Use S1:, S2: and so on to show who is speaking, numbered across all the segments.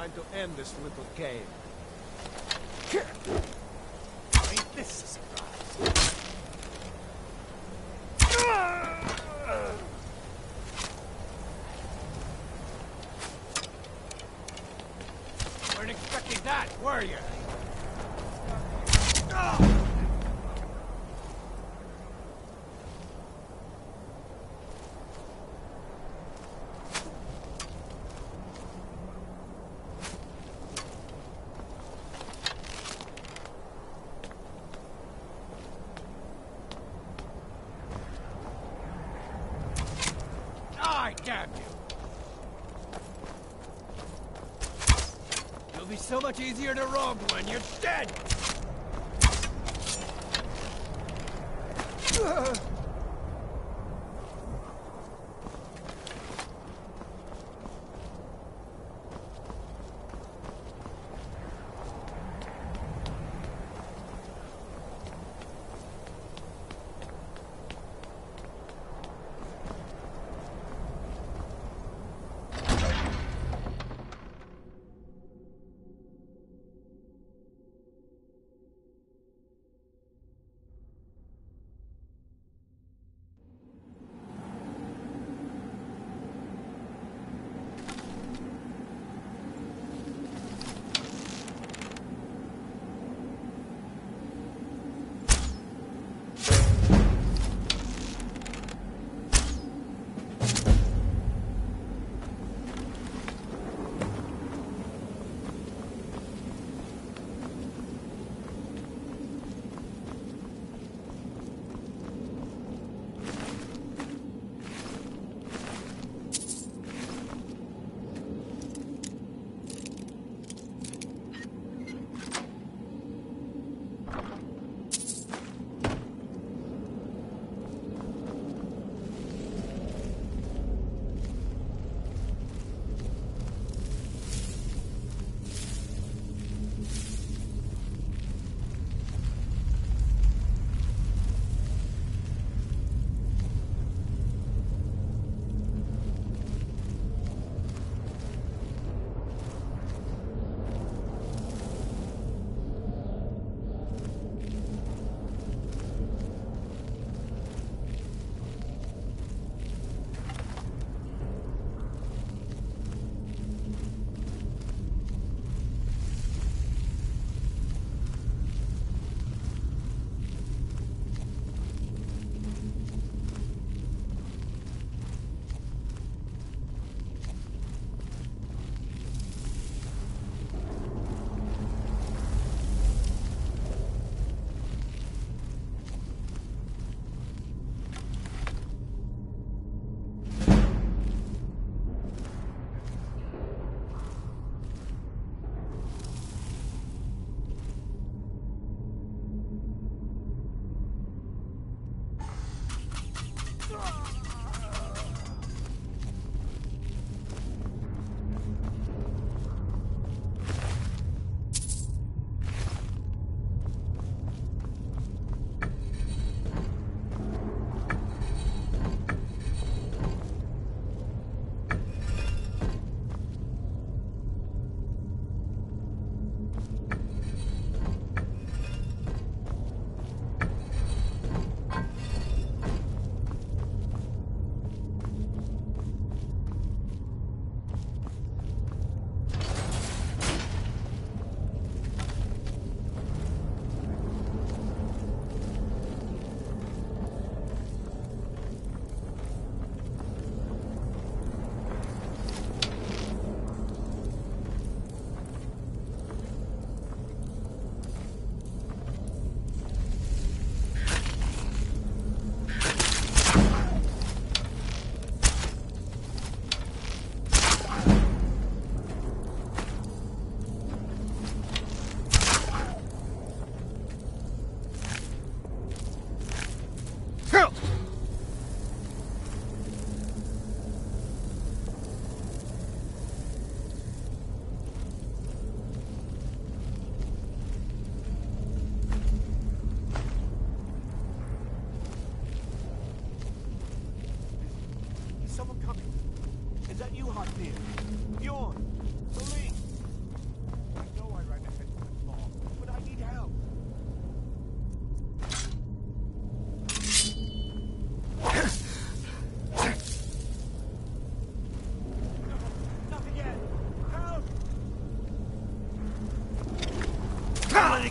S1: time to end this little game. Ain't this a surprise? Weren't expecting that, were you? Damn you! You'll be so much easier to rob when you're dead!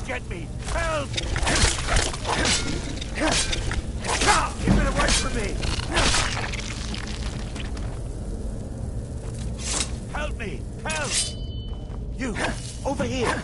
S1: get me! Help! Keep it away from me! Help me! Help! You! Over here!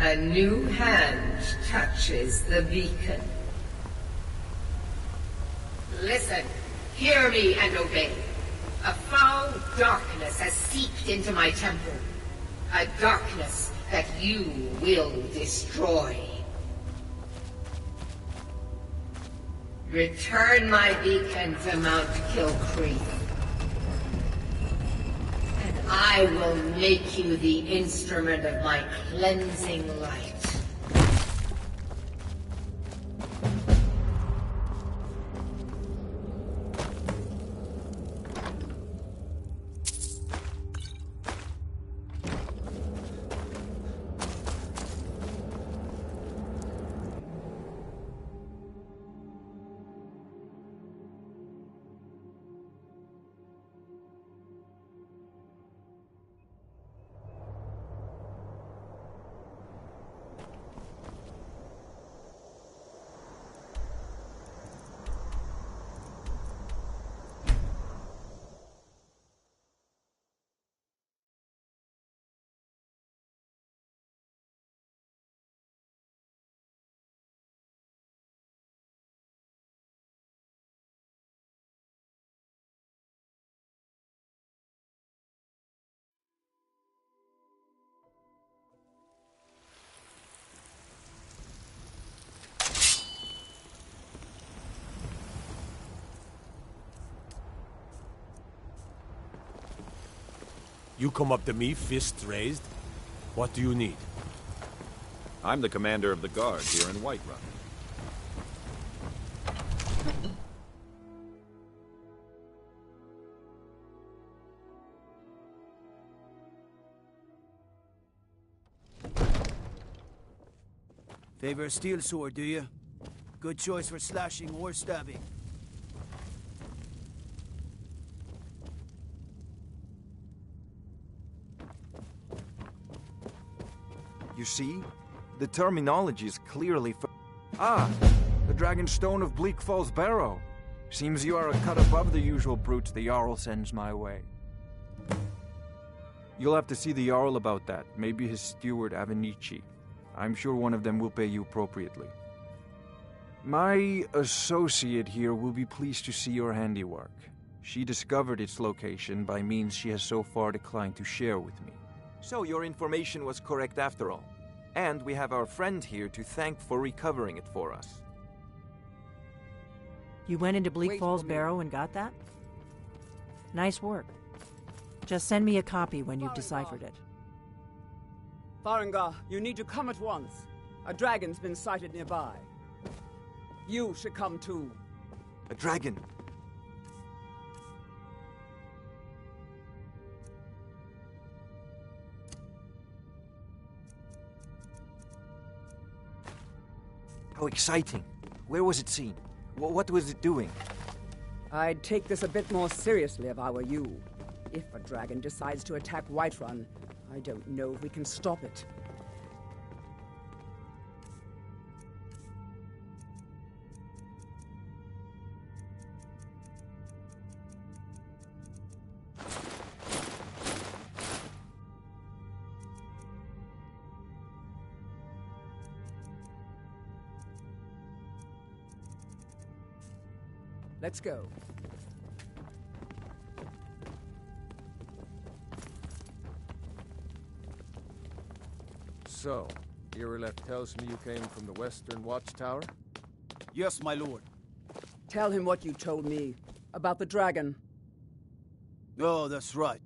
S2: A new hand touches the beacon. Listen, hear me and obey. A foul darkness has seeped into my temple. A darkness that you will destroy. Return my beacon to Mount Kilcree. And I will make you the instrument of my cleansing light.
S1: You come up to me, fists raised? What do you need?
S3: I'm the commander of the guard here in Whiterun.
S4: Favor a steel sword, do you? Good choice for slashing or stabbing.
S5: You see? The terminology is clearly Ah! The Dragonstone of Bleak Falls Barrow. Seems you are a cut above the usual brutes the Jarl sends my way. You'll have to see the Jarl about that. Maybe his steward Avenici. I'm sure one of them will pay you appropriately. My associate here will be pleased to see your handiwork. She discovered its location by means she has so far declined to share with me. So your information was correct after all. And we have our friend here to thank for recovering it for us.
S6: You went into Bleak Falls Barrow and got that? Nice work. Just send me a copy when you've deciphered it.
S7: Farengar, you need to come at once. A dragon's been sighted nearby. You should come too.
S5: A dragon? How exciting. Where was it seen? What was it doing?
S7: I'd take this a bit more seriously if I were you. If a dragon decides to attack Whiterun, I don't know if we can stop it. Let's go.
S8: So, Irileth tells me you came from the Western Watchtower?
S4: Yes, my lord.
S7: Tell him what you told me about the dragon.
S4: Oh, that's right.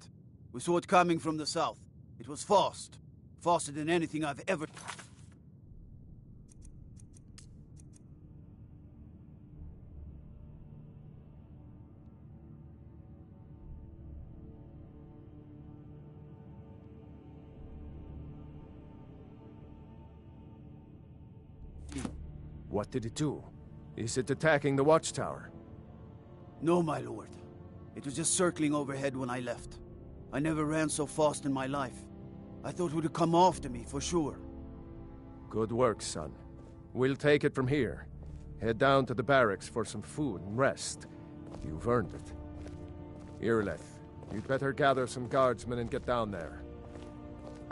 S4: We saw it coming from the south. It was fast. Faster than anything I've ever...
S8: What did it do? Is it attacking the Watchtower?
S4: No, my lord. It was just circling overhead when I left. I never ran so fast in my life. I thought it would come after me, for sure.
S8: Good work, son. We'll take it from here. Head down to the barracks for some food and rest. You've earned it. Irileth, you'd better gather some guardsmen and get down there.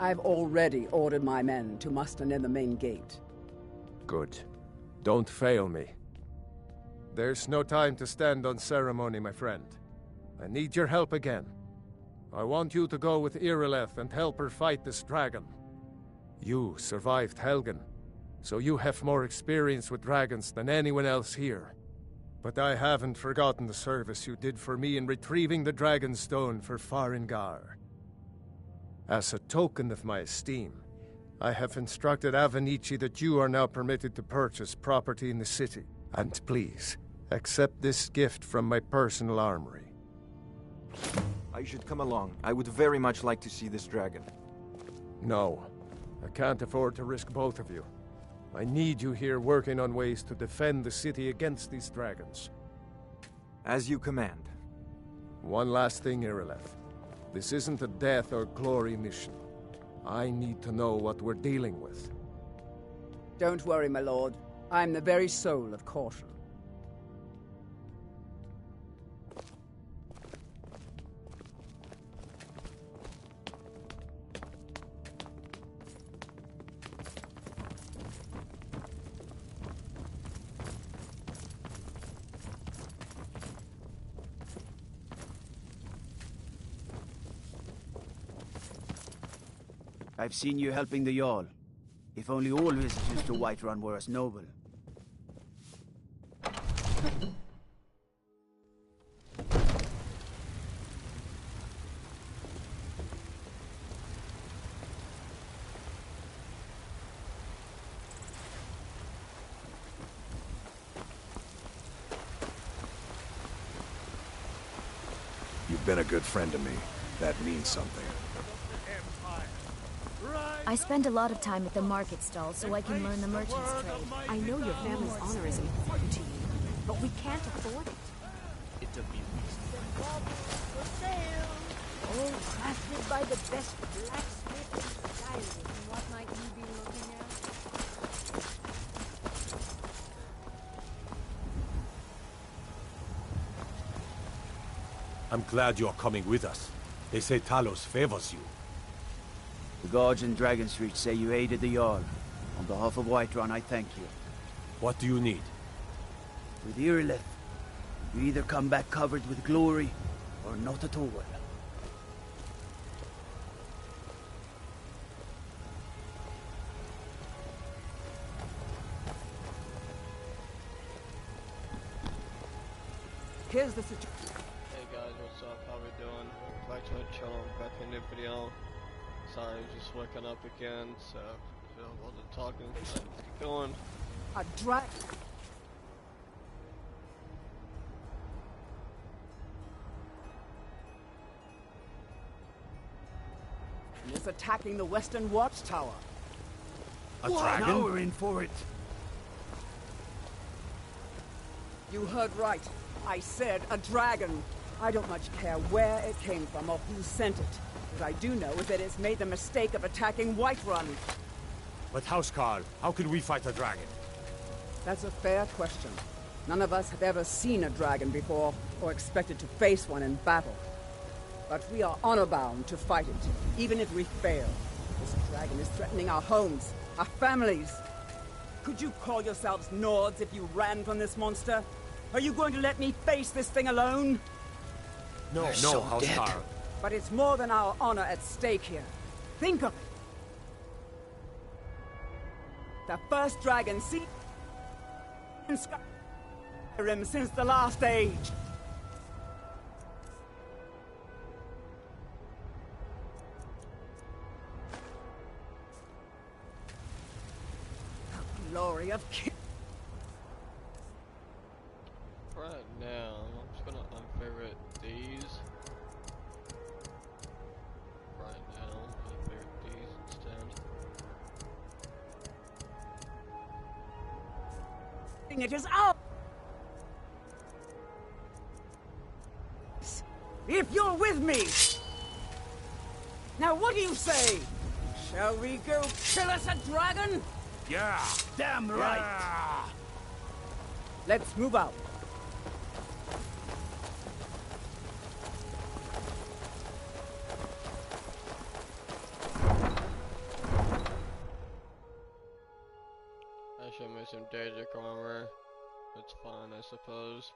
S7: I've already ordered my men to muster near the main gate.
S8: Good. Don't fail me. There's no time to stand on ceremony, my friend. I need your help again. I want you to go with Irileth and help her fight this dragon. You survived Helgen, so you have more experience with dragons than anyone else here. But I haven't forgotten the service you did for me in retrieving the Dragon Stone for Farengar. As a token of my esteem, I have instructed Avenici that you are now permitted to purchase property in the city. And please, accept this gift from my personal armory.
S5: I should come along. I would very much like to see this dragon.
S8: No, I can't afford to risk both of you. I need you here working on ways to defend the city against these dragons.
S5: As you command.
S8: One last thing, Irileth. This isn't a death or glory mission. I need to know what we're dealing with.
S7: Don't worry, my lord. I'm the very soul of caution.
S4: I've seen you helping the Jarl. If only all visitors to Whiterun were as noble.
S3: You've been a good friend to me. That means something.
S9: I spend a lot of time at the market stall so I can learn the merchant's trade.
S10: I know your family's honor is important to you, but we can't afford it.
S1: It's a business.
S10: All crafted by the best blacksmith in Skyrim. What might you be looking at?
S1: I'm glad you're coming with us. They say Talos favors you.
S4: The guards in Dragonstreet say you aided the Jarl. On behalf of Whiterun, I thank you.
S1: What do you need?
S4: With Irileth, you either come back covered with glory, or not at all.
S7: Here's the situation.
S11: Hey guys, what's up? How we doing? Back to the channel, back in the video. Sorry, just waking up again, so I wasn't talking. Let's get going.
S7: A dragon. Is attacking the western watchtower.
S1: A dragon?
S4: Now we're in for it.
S7: You heard right. I said a dragon. I don't much care where it came from or who sent it. What I do know is that it's made the mistake of attacking Whiterun.
S1: But Housecarl, how can we fight a dragon?
S7: That's a fair question. None of us have ever seen a dragon before, or expected to face one in battle. But we are honor-bound to fight it, even if we fail. This dragon is threatening our homes, our families. Could you call yourselves Nords if you ran from this monster? Are you going to let me face this thing alone?
S1: No, Housecarl.
S7: But it's more than our honor at stake here. Think of it. The first dragon seen in Skyrim since the last age. The glory of King.
S11: Right now, I'm just gonna unfavorite these. Right now, unfavorite these instead.
S7: It is up. If you're with me. Now what do you say? Shall we go kill us a dragon?
S1: Yeah!
S4: Damn right!
S1: Yeah.
S7: Let's move out.
S11: show me some Daedric armor. That's fine, I suppose.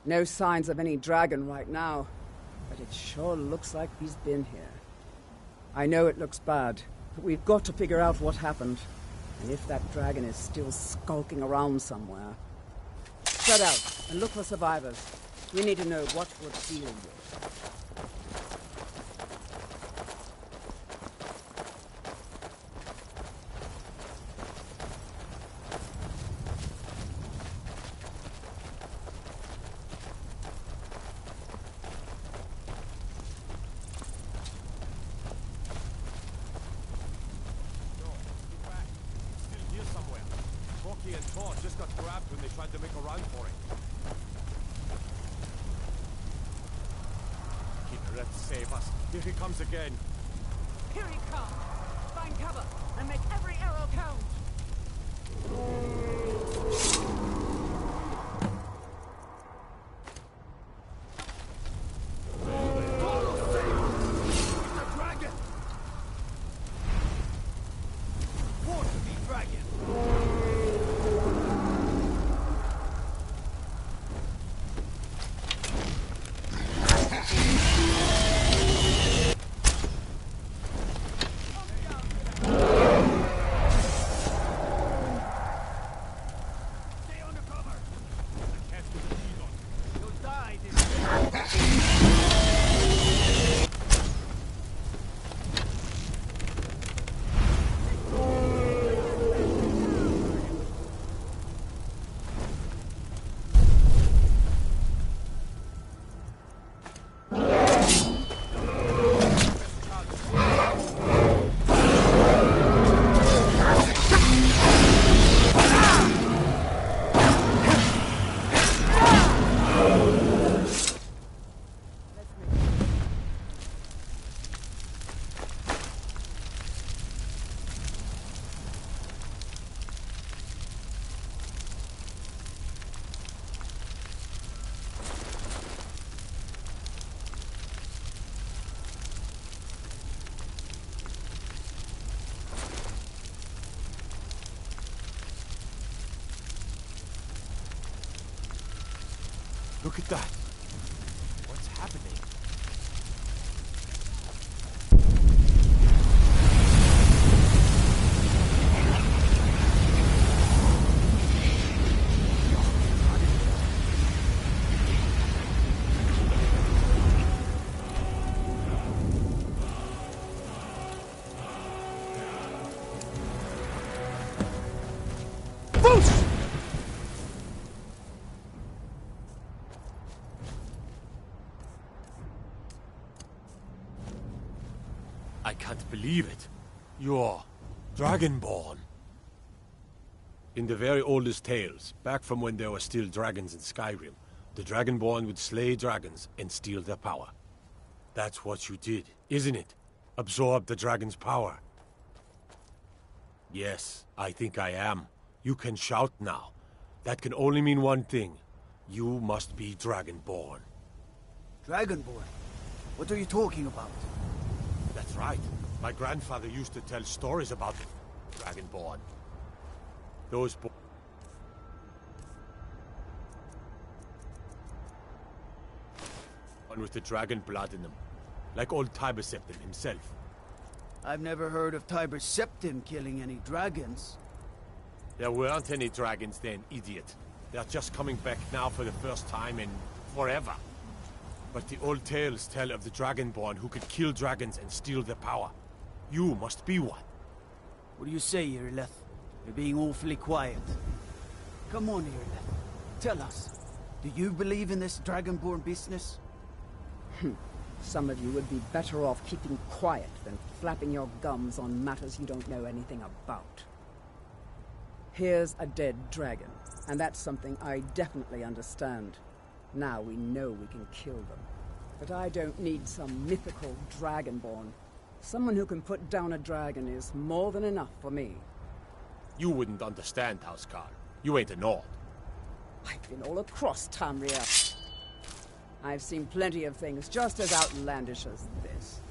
S7: No signs of any dragon right now, but it sure looks like he's been here. I know it looks bad, but we've got to figure out what happened. And if that dragon is still skulking around somewhere. Spread out and look for survivors. We need to know what we're dealing with.
S1: Just got grabbed when they tried to make a run for it. Keeper, let's save us. Here he comes again.
S10: Here he comes! Find cover and make every arrow count!
S1: Look at that! What's happening?
S4: Bruce!
S12: I can't believe it. You're Dragonborn. In the very oldest tales, back from when there were still dragons in Skyrim, the Dragonborn would slay dragons and steal their power. That's what you did, isn't it? Absorb the dragon's power. Yes, I think I am. You can shout now. That can only mean one thing. You must be Dragonborn.
S4: Dragonborn? What are you talking about?
S12: That's right. My grandfather used to tell stories about the Dragonborn. Those one with the dragon blood in them. Like old Tiber Septim himself.
S4: I've never heard of Tiber Septim killing any dragons.
S12: There weren't any dragons then, idiot. They're just coming back now for the first time in forever. But the old tales tell of the Dragonborn who could kill dragons and steal their power. You must be one.
S4: What do you say, Irileth? You're being awfully quiet. Come on, Irileth. Tell us. Do you believe in this Dragonborn business?
S7: Some of you would be better off keeping quiet than flapping your gums on matters you don't know anything about. Here's a dead dragon, and that's something I definitely understand. Now we know we can kill them. But I don't need some mythical Dragonborn. Someone who can put down a dragon is more than enough for me.
S12: You wouldn't understand, Housecarl. You ain't a Nord.
S7: I've been all across Tamriel. I've seen plenty of things just as outlandish as this.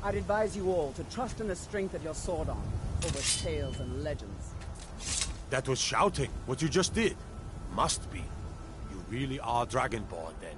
S7: I'd advise you all to trust in the strength of your sword arm over tales and legends.
S12: That was shouting, what you just did. Must be. You really are Dragonborn, then.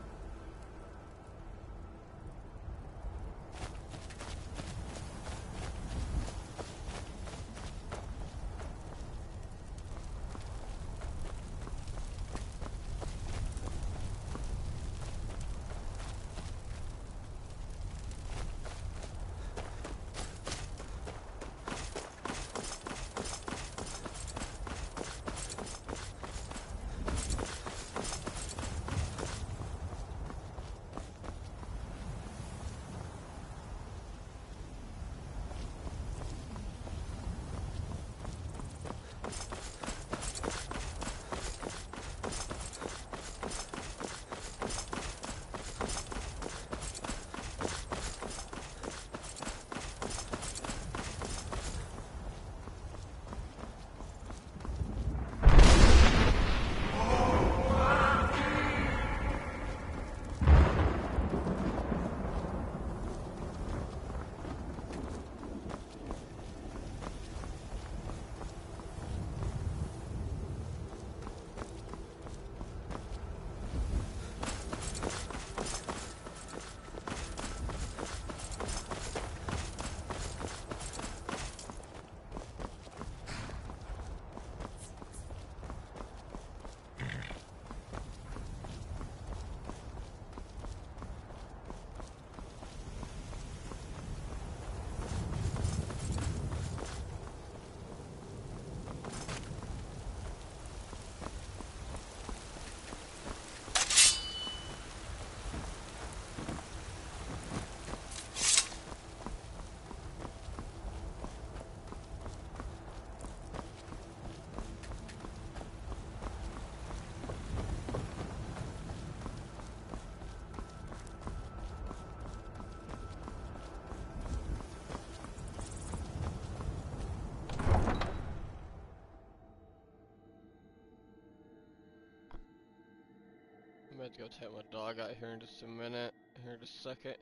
S11: I'm going to go take my dog out here in just a minute, here in just a second.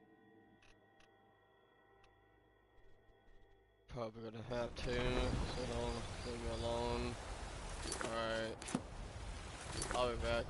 S11: Probably gonna have to, so don't leave me alone. Alright, I'll be back.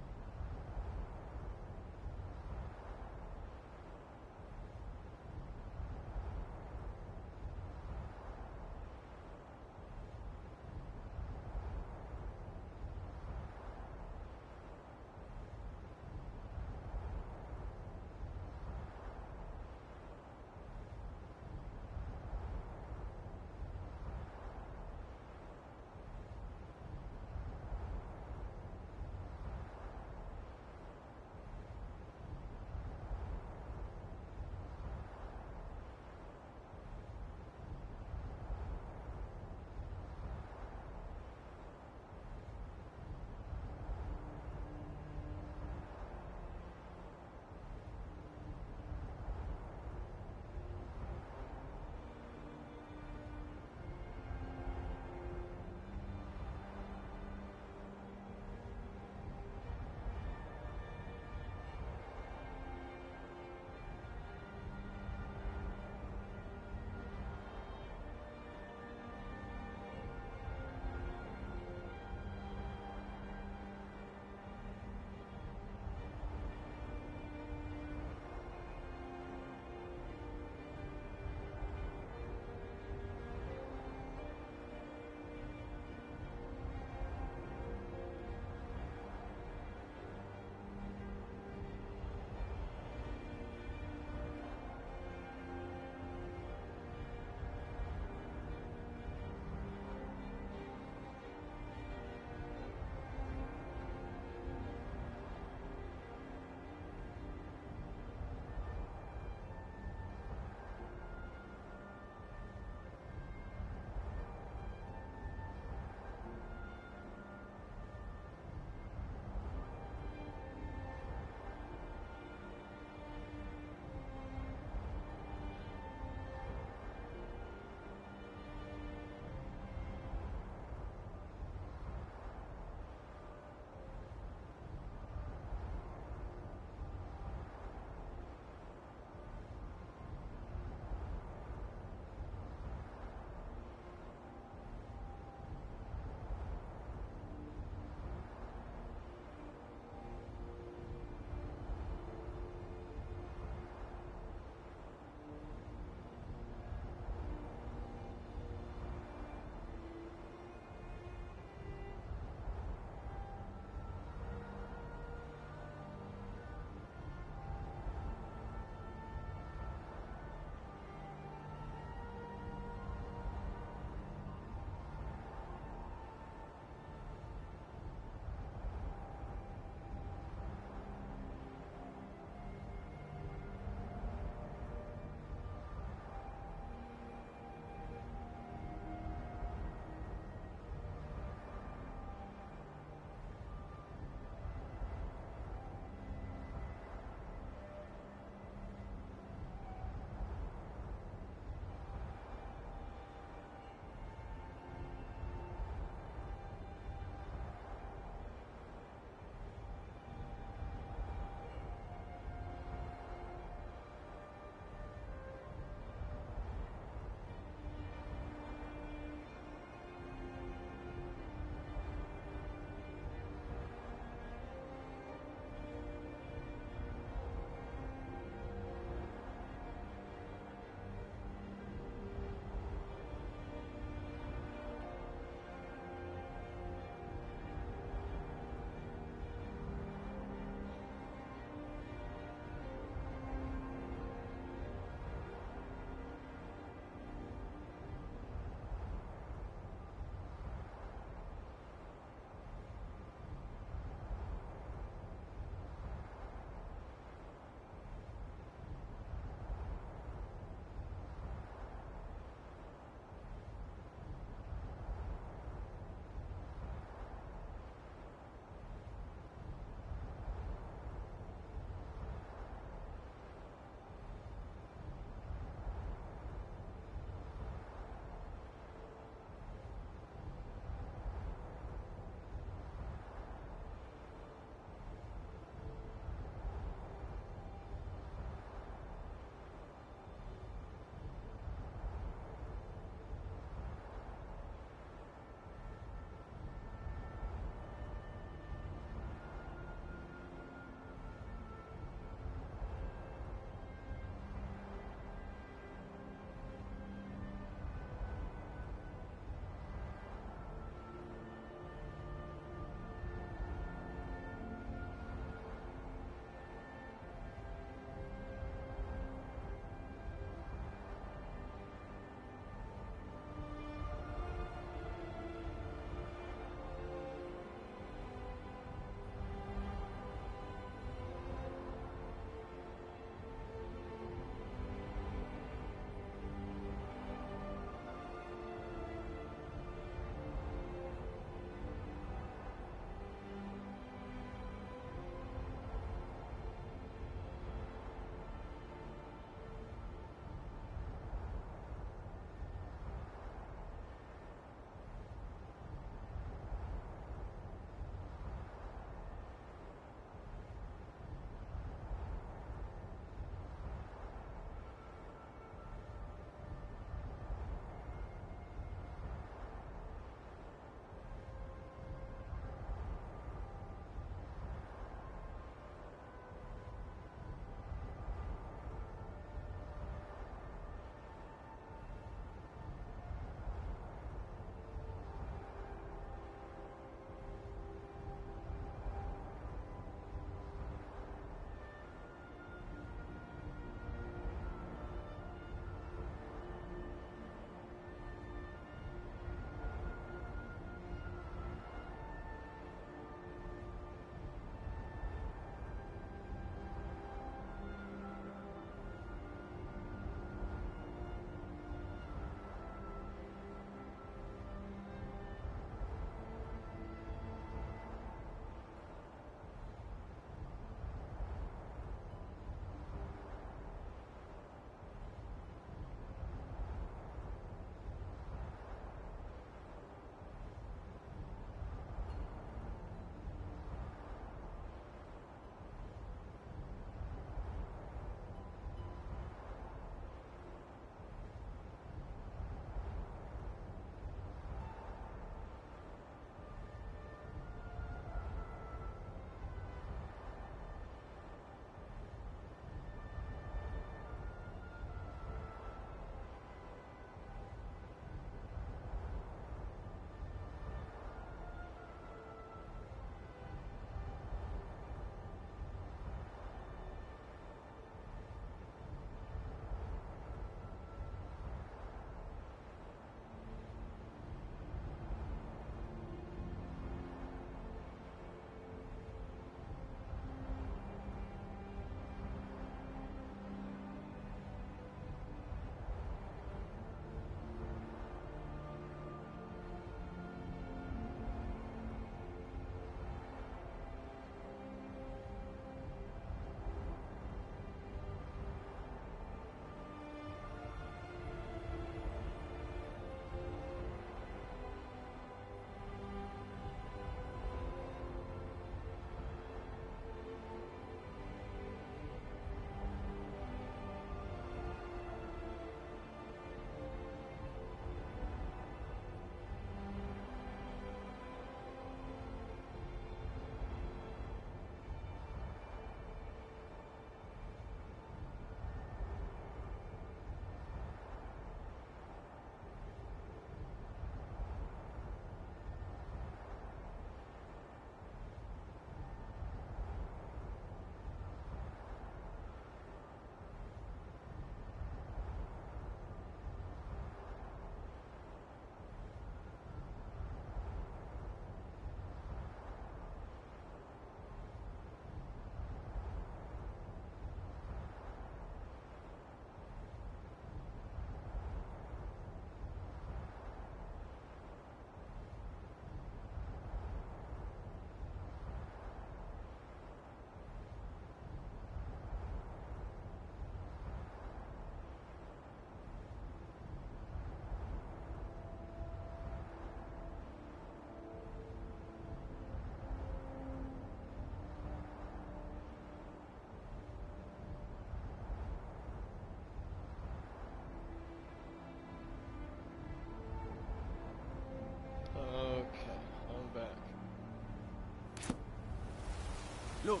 S4: Look,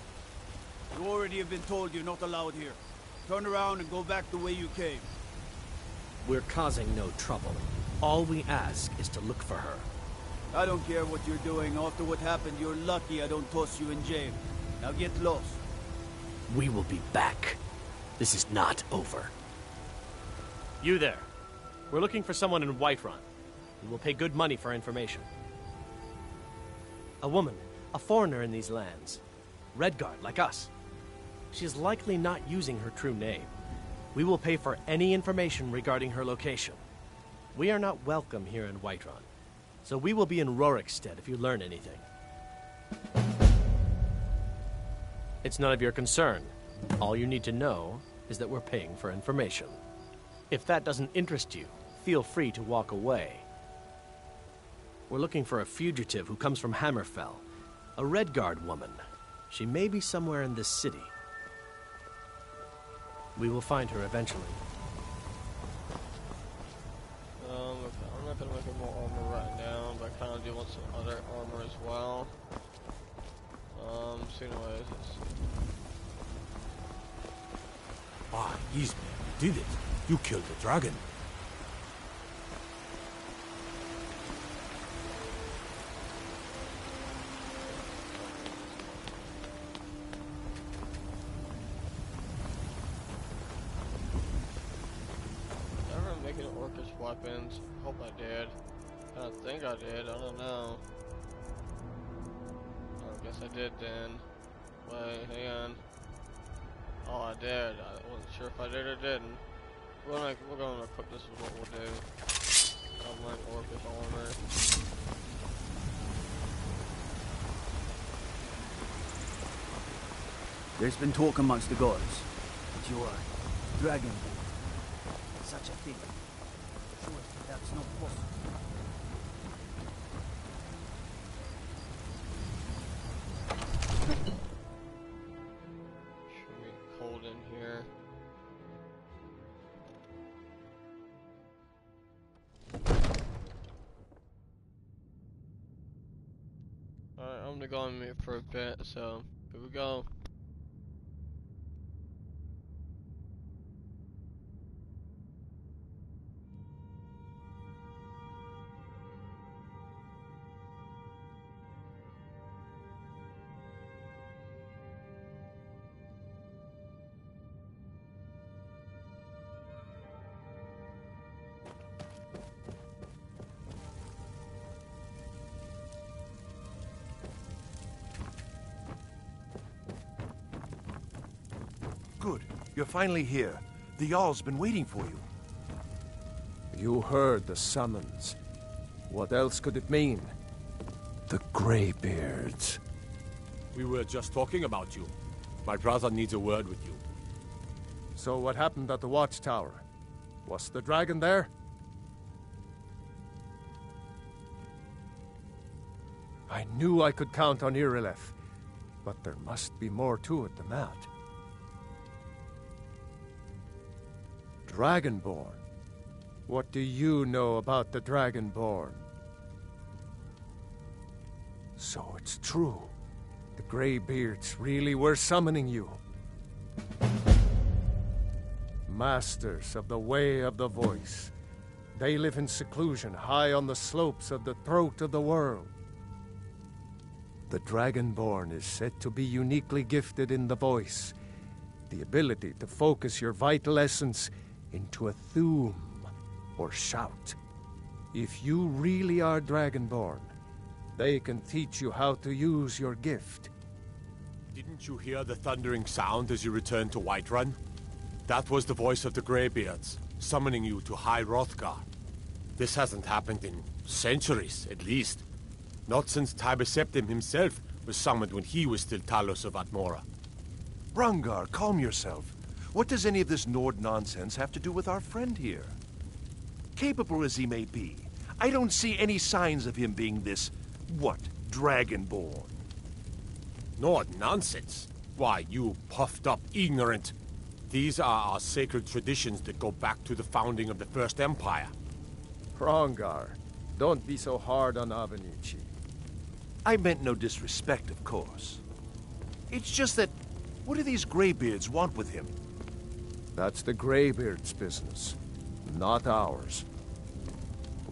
S4: you already have been told you're not allowed here. Turn around and go back the way you came.
S13: We're causing no trouble. All we ask is to look for her.
S4: I don't care what you're doing. After what happened, you're lucky I don't toss you in jail. Now get lost.
S13: We will be back. This is not over.
S14: You there. We're looking for someone in Whiterun. We will pay good money for information. A woman, a foreigner in these lands. Redguard, like us. She is likely not using her true name. We will pay for any information regarding her location. We are not welcome here in Whiterun, so we will be in Rorikstead if you learn anything. It's none of your concern. All you need to know is that we're paying for information. If that doesn't interest you, feel free to walk away. We're looking for a fugitive who comes from Hammerfell, a Redguard woman. She may be somewhere in this city. We will find her eventually.
S11: Okay, I'm not gonna make any more armor right now, but I kind of do want some other armor as well. So anyways,
S12: Ah, Eastman, you did it. You killed the dragon.
S11: ever making orcish weapons? Hope I did. I don't think I did. I don't know. I guess I did then. Wait, hang on. Oh, I did. I wasn't sure if I did or didn't. We're gonna equip this with what we'll do. I'll like orcish armor.
S4: There's been talk amongst the guards that you are dragonborn. Such a thing. Sure, that's not possible.
S11: Should be cold in here. Alright, I'm gonna go on mute for a bit, so here we go.
S15: Good. You're finally here. The Jarl's been waiting for you.
S8: You heard the summons. What else could it mean? The Greybeards.
S12: We were just talking about you. My brother needs a word with you.
S8: So what happened at the watchtower? Was the dragon there? I knew I could count on Irileth, but there must be more to it than that. Dragonborn? What do you know about the Dragonborn? So it's true. The Greybeards really were summoning you. Masters of the Way of the Voice. They live in seclusion high on the slopes of the throat of the world. The Dragonborn is said to be uniquely gifted in the voice, the ability to focus your vital essence into a thum, or shout. If you really are Dragonborn, they can teach you how to use your gift.
S12: Didn't you hear the thundering sound as you returned to Whiterun? That was the voice of the Greybeards, summoning you to High Hrothgar. This hasn't happened in centuries, at least. Not since Tiber Septim himself was summoned when he was still Talos of Atmora.
S15: Rangar, calm yourself. What does any of this Nord nonsense have to do with our friend here? Capable as he may be, I don't see any signs of him being this, Dragonborn.
S12: Nord nonsense? Why, you puffed up ignorant. These are our sacred traditions that go back to the founding of the First Empire.
S8: Hrongar, don't be so hard on Avenici.
S15: I meant no disrespect, of course. It's just that... What do these Greybeards want with him?
S8: That's the Greybeards' business, not ours.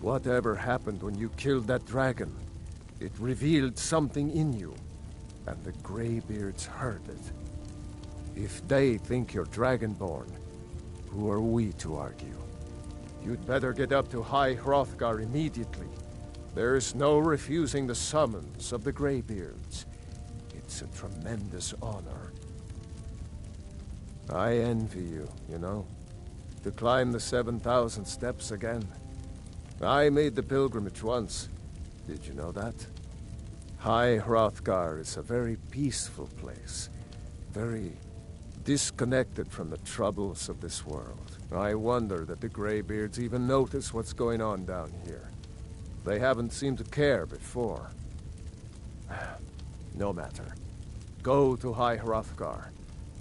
S8: Whatever happened when you killed that dragon, it revealed something in you, and the Greybeards heard it. If they think you're Dragonborn, who are we to argue? You'd better get up to High Hrothgar immediately. There's no refusing the summons of the Greybeards. It's a tremendous honor. I envy you, you know, to climb the 7,000 steps again. I made the pilgrimage once. Did you know that? High Hrothgar is a very peaceful place. Very disconnected from the troubles of this world. I wonder that the Greybeards even notice what's going on down here. They haven't seemed to care before. No matter. Go to High Hrothgar.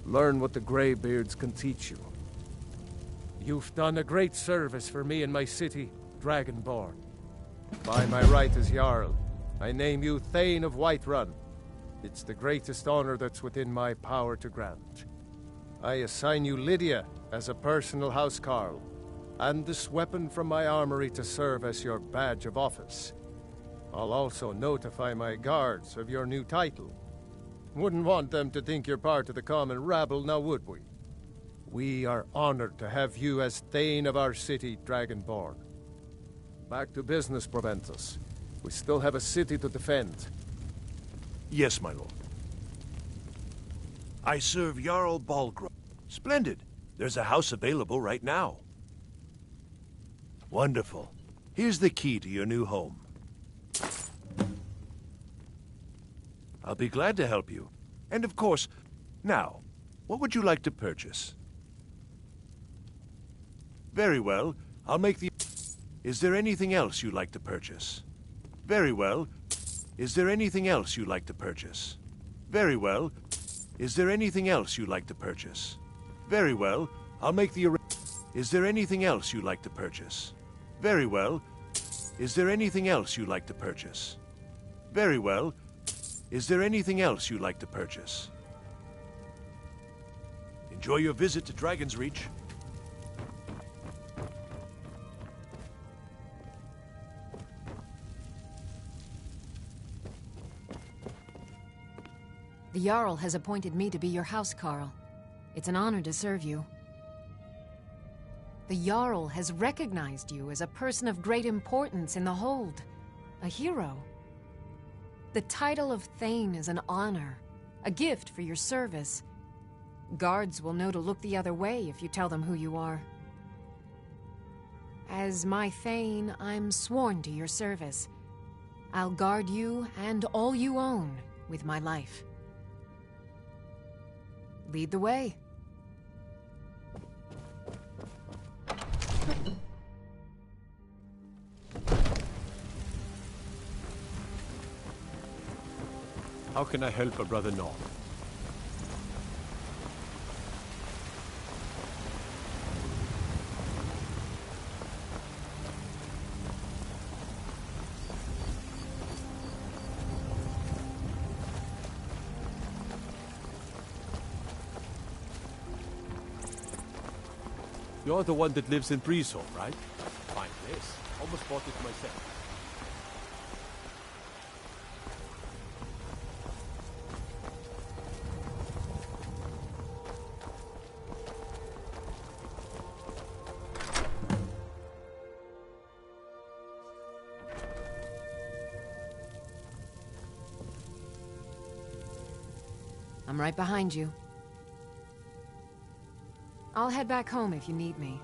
S8: Learn what the Greybeards can teach you. You've done a great service for me and my city, Dragonborn. By my right as Jarl, I name you Thane of Whiterun. It's the greatest honor that's within my power to grant. I assign you Lydia as a personal housecarl, and this weapon from my armory to serve as your badge of office. I'll also notify my guards of your new title. Wouldn't want them to think you're part of the common rabble, now would we? We are honored to have you as Thane of our city, Dragonborn. Back to business, Proventus. We still have a city to defend.
S15: Yes, my lord. I serve Jarl Balgruuf. Splendid. There's a house available right now. Wonderful. Here's the key to your new home. I'll be glad to help you. And of course, now, what would you like to purchase? Very well. I'll make the... Is there anything else you'd like to purchase? Very well. Is there anything else you'd like to purchase? Very well. Is there anything else you'd like to purchase? Very well. I'll make the... Is there anything else you'd like to purchase? Very well. Is there anything else you'd like to purchase? Very well. Is there anything else you'd like to purchase? Enjoy your visit to Dragon's Reach.
S16: The Jarl has appointed me to be your housecarl. It's an honor to serve you. The Jarl has recognized you as a person of great importance in the Hold. A hero. The title of Thane is an honor, a gift for your service. Guards will know to look the other way if you tell them who you are. As my Thane, I'm sworn to your service. I'll guard you and all you own with my life. Lead the way.
S12: How can I help a brother North? You're the one that lives in Breesholm, right? Fine place. Almost bought it myself.
S16: I'm right behind you. I'll head back home if you need me.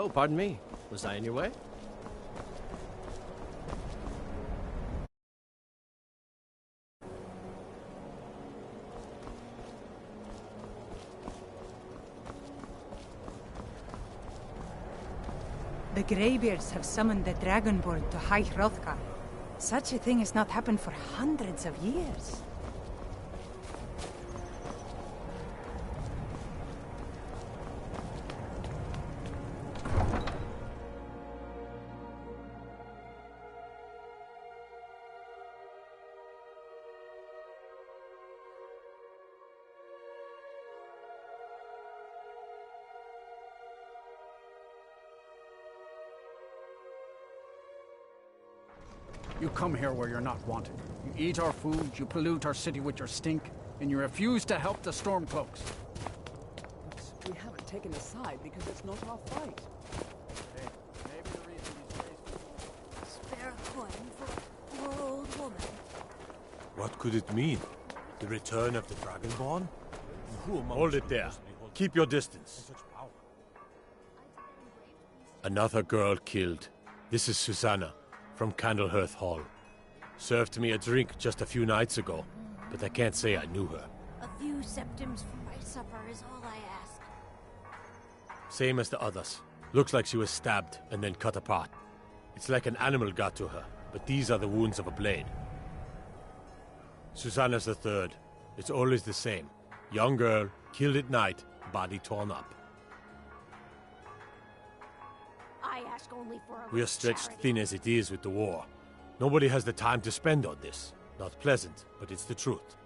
S14: Oh, pardon me. Was I in your way?
S17: The Greybeards have summoned the Dragonborn to High Hrothgar. Such a thing has not happened for hundreds of years.
S4: You come here where you're not wanted. You eat our food, you pollute our city with your stink, and you refuse to help the Stormcloaks.
S7: But we haven't taken a side because it's not our fight.
S4: Hey, maybe the reason these
S10: Spare a coin for a poor old woman.
S12: What could it mean? The return of the Dragonborn? Hold it there. Keep your distance. Another girl killed. This is Susanna, from Candlehearth Hall. Served me a drink just a few nights ago, but I can't say I knew her.
S10: A few septims for my supper is all I ask.
S12: Same as the others. Looks like she was stabbed and then cut apart. It's like an animal got to her, but these are the wounds of a blade. Susanna's the third. It's always the same. Young girl, killed at night, body torn up.
S10: I ask only for a
S12: We are stretched thin as it is with the war. Nobody has the time to spend on this. Not pleasant, but it's the truth.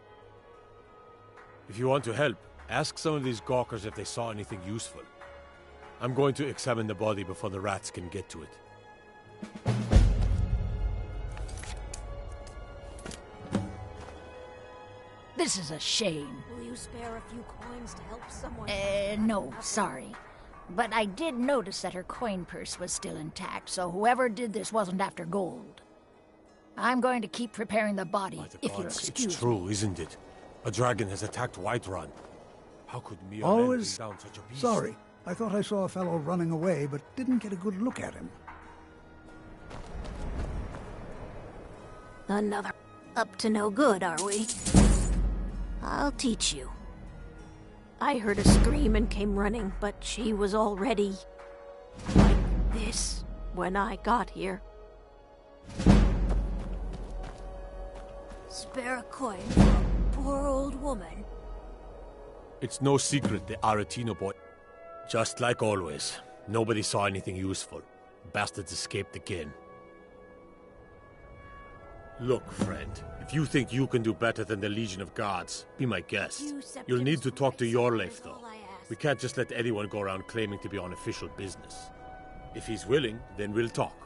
S12: If you want to help, ask some of these gawkers if they saw anything useful. I'm going to examine the body before the rats can get to it.
S10: This is a shame. Will you spare a few coins to help someone?
S18: No, sorry. But I did notice that her coin purse was still intact, so whoever did this wasn't after gold. I'm going to keep preparing the body, if you'll excuse
S12: It's true, isn't it? A dragon has attacked Whiterun. How could Mia
S19: Always
S12: bring down such a beast?
S19: sorry. I thought I saw a fellow running away, but didn't get a good look at him.
S10: Another up to no good, are we? I'll teach you. I heard a scream and came running, but she was already like this when I got here. Spare a coin for a poor old woman.
S12: It's no secret the Aretino boy. Just like always, nobody saw anything useful. Bastards escaped again. Look, friend, if you think you can do better than the Legion of Guards, be my guest. You'll need to talk to Yorleif, though. We can't just let anyone go around claiming to be on official business. If he's willing, then we'll talk.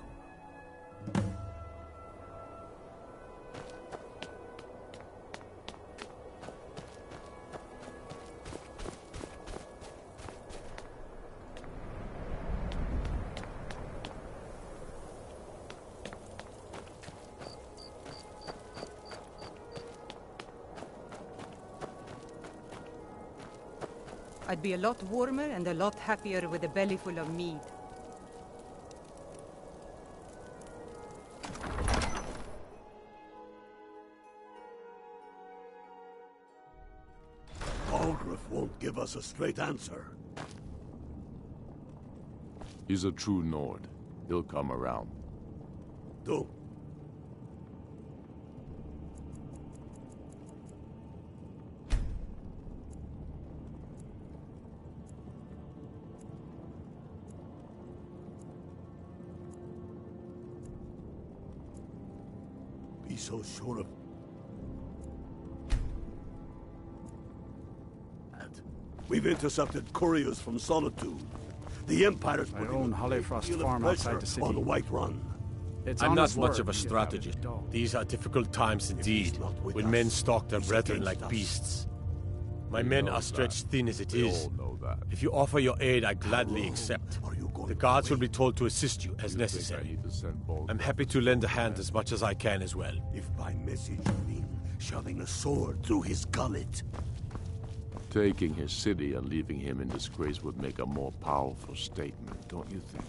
S17: I'd be a lot warmer and a lot happier with a belly full of mead.
S20: Aldrich won't give us a straight answer.
S21: He's a true Nord. He'll come around.
S20: Do. Be so sure of... We've intercepted couriers from Solitude. The Empire's
S4: I
S20: putting
S4: own
S20: a
S4: Hollifrost
S20: deal of
S4: farm outside
S20: pressure
S4: the city.
S20: on the Whiterun.
S12: I'm not much of a strategist. These are difficult times indeed, when men stalk their brethren like beasts. My men are stretched thin as it is. If you offer your aid, I gladly accept. The guards will be told to assist you as necessary. I'm happy to lend a hand as much as I can as well.
S20: If by message you mean shoving a sword through his gullet.
S21: Taking his city and leaving him in disgrace would make a more powerful statement, don't you think?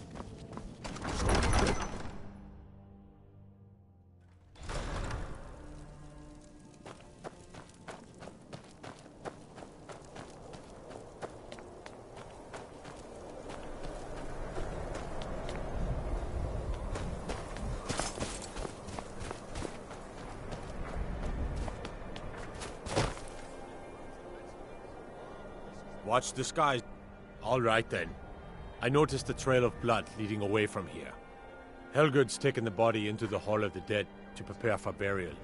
S12: Watch the skies. All right, then. I noticed a trail of blood leading away from here. Helgerd's taken the body into the Hall of the Dead to prepare for burial.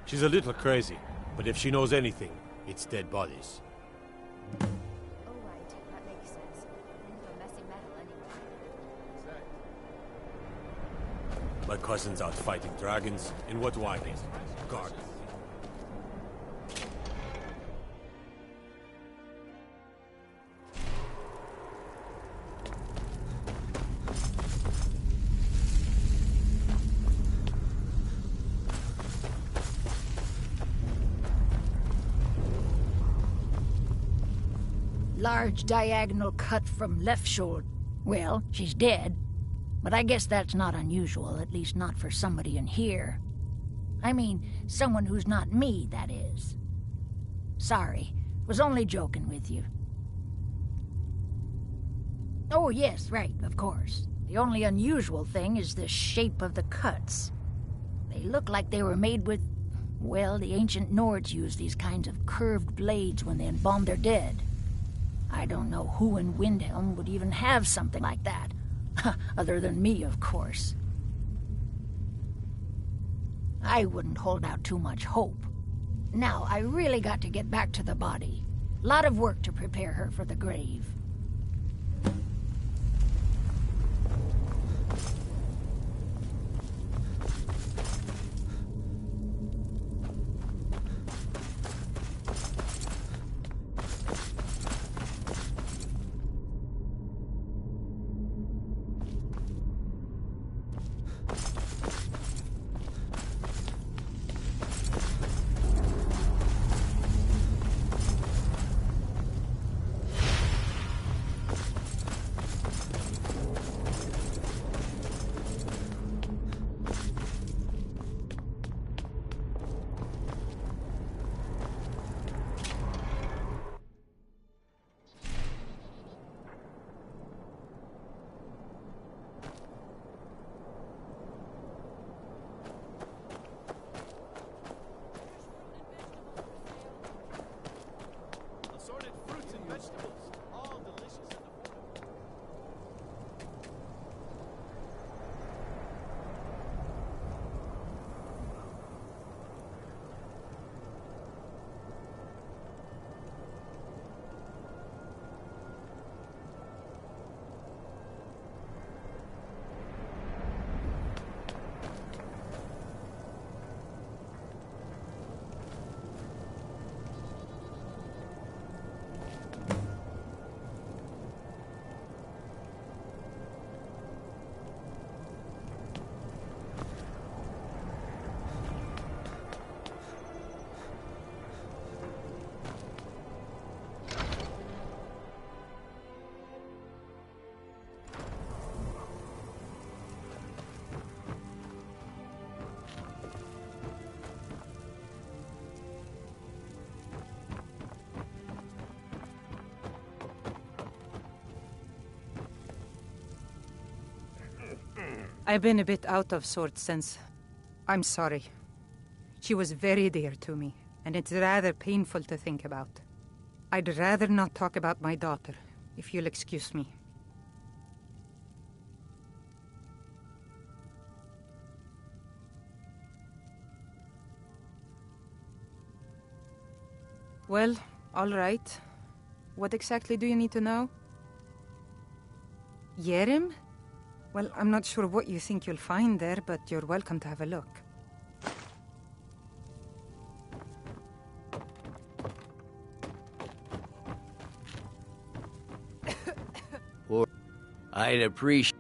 S12: She's a little crazy, but if she knows anything, it's dead bodies.
S9: Oh, right. That makes sense. They're messy metal anyway.
S12: My cousin's out fighting dragons in what do I mean? Garden.
S18: Large diagonal cut from left shoulder. Well, she's dead, but I guess that's not unusual, at least not for somebody in here. I mean, someone who's not me, that is. Sorry, was only joking with you. Oh, yes, right, of course. The only unusual thing is the shape of the cuts. They look like they were made with... Well, the ancient Nords used these kinds of curved blades when they embalmed their dead. I don't know who in Windhelm would even have something like that. Other than me, of course. I wouldn't hold out too much hope. Now, I really got to get back to the body. Lot of work to prepare her for the grave.
S17: I've been a bit out of sorts since... I'm sorry. She was very dear to me, and it's rather painful to think about. I'd rather not talk about my daughter, if you'll excuse me. Well, all right. What exactly do you need to know? Yerim? Well, I'm not sure what you think you'll find there, but you're welcome to have a look.
S2: I'd appreciate...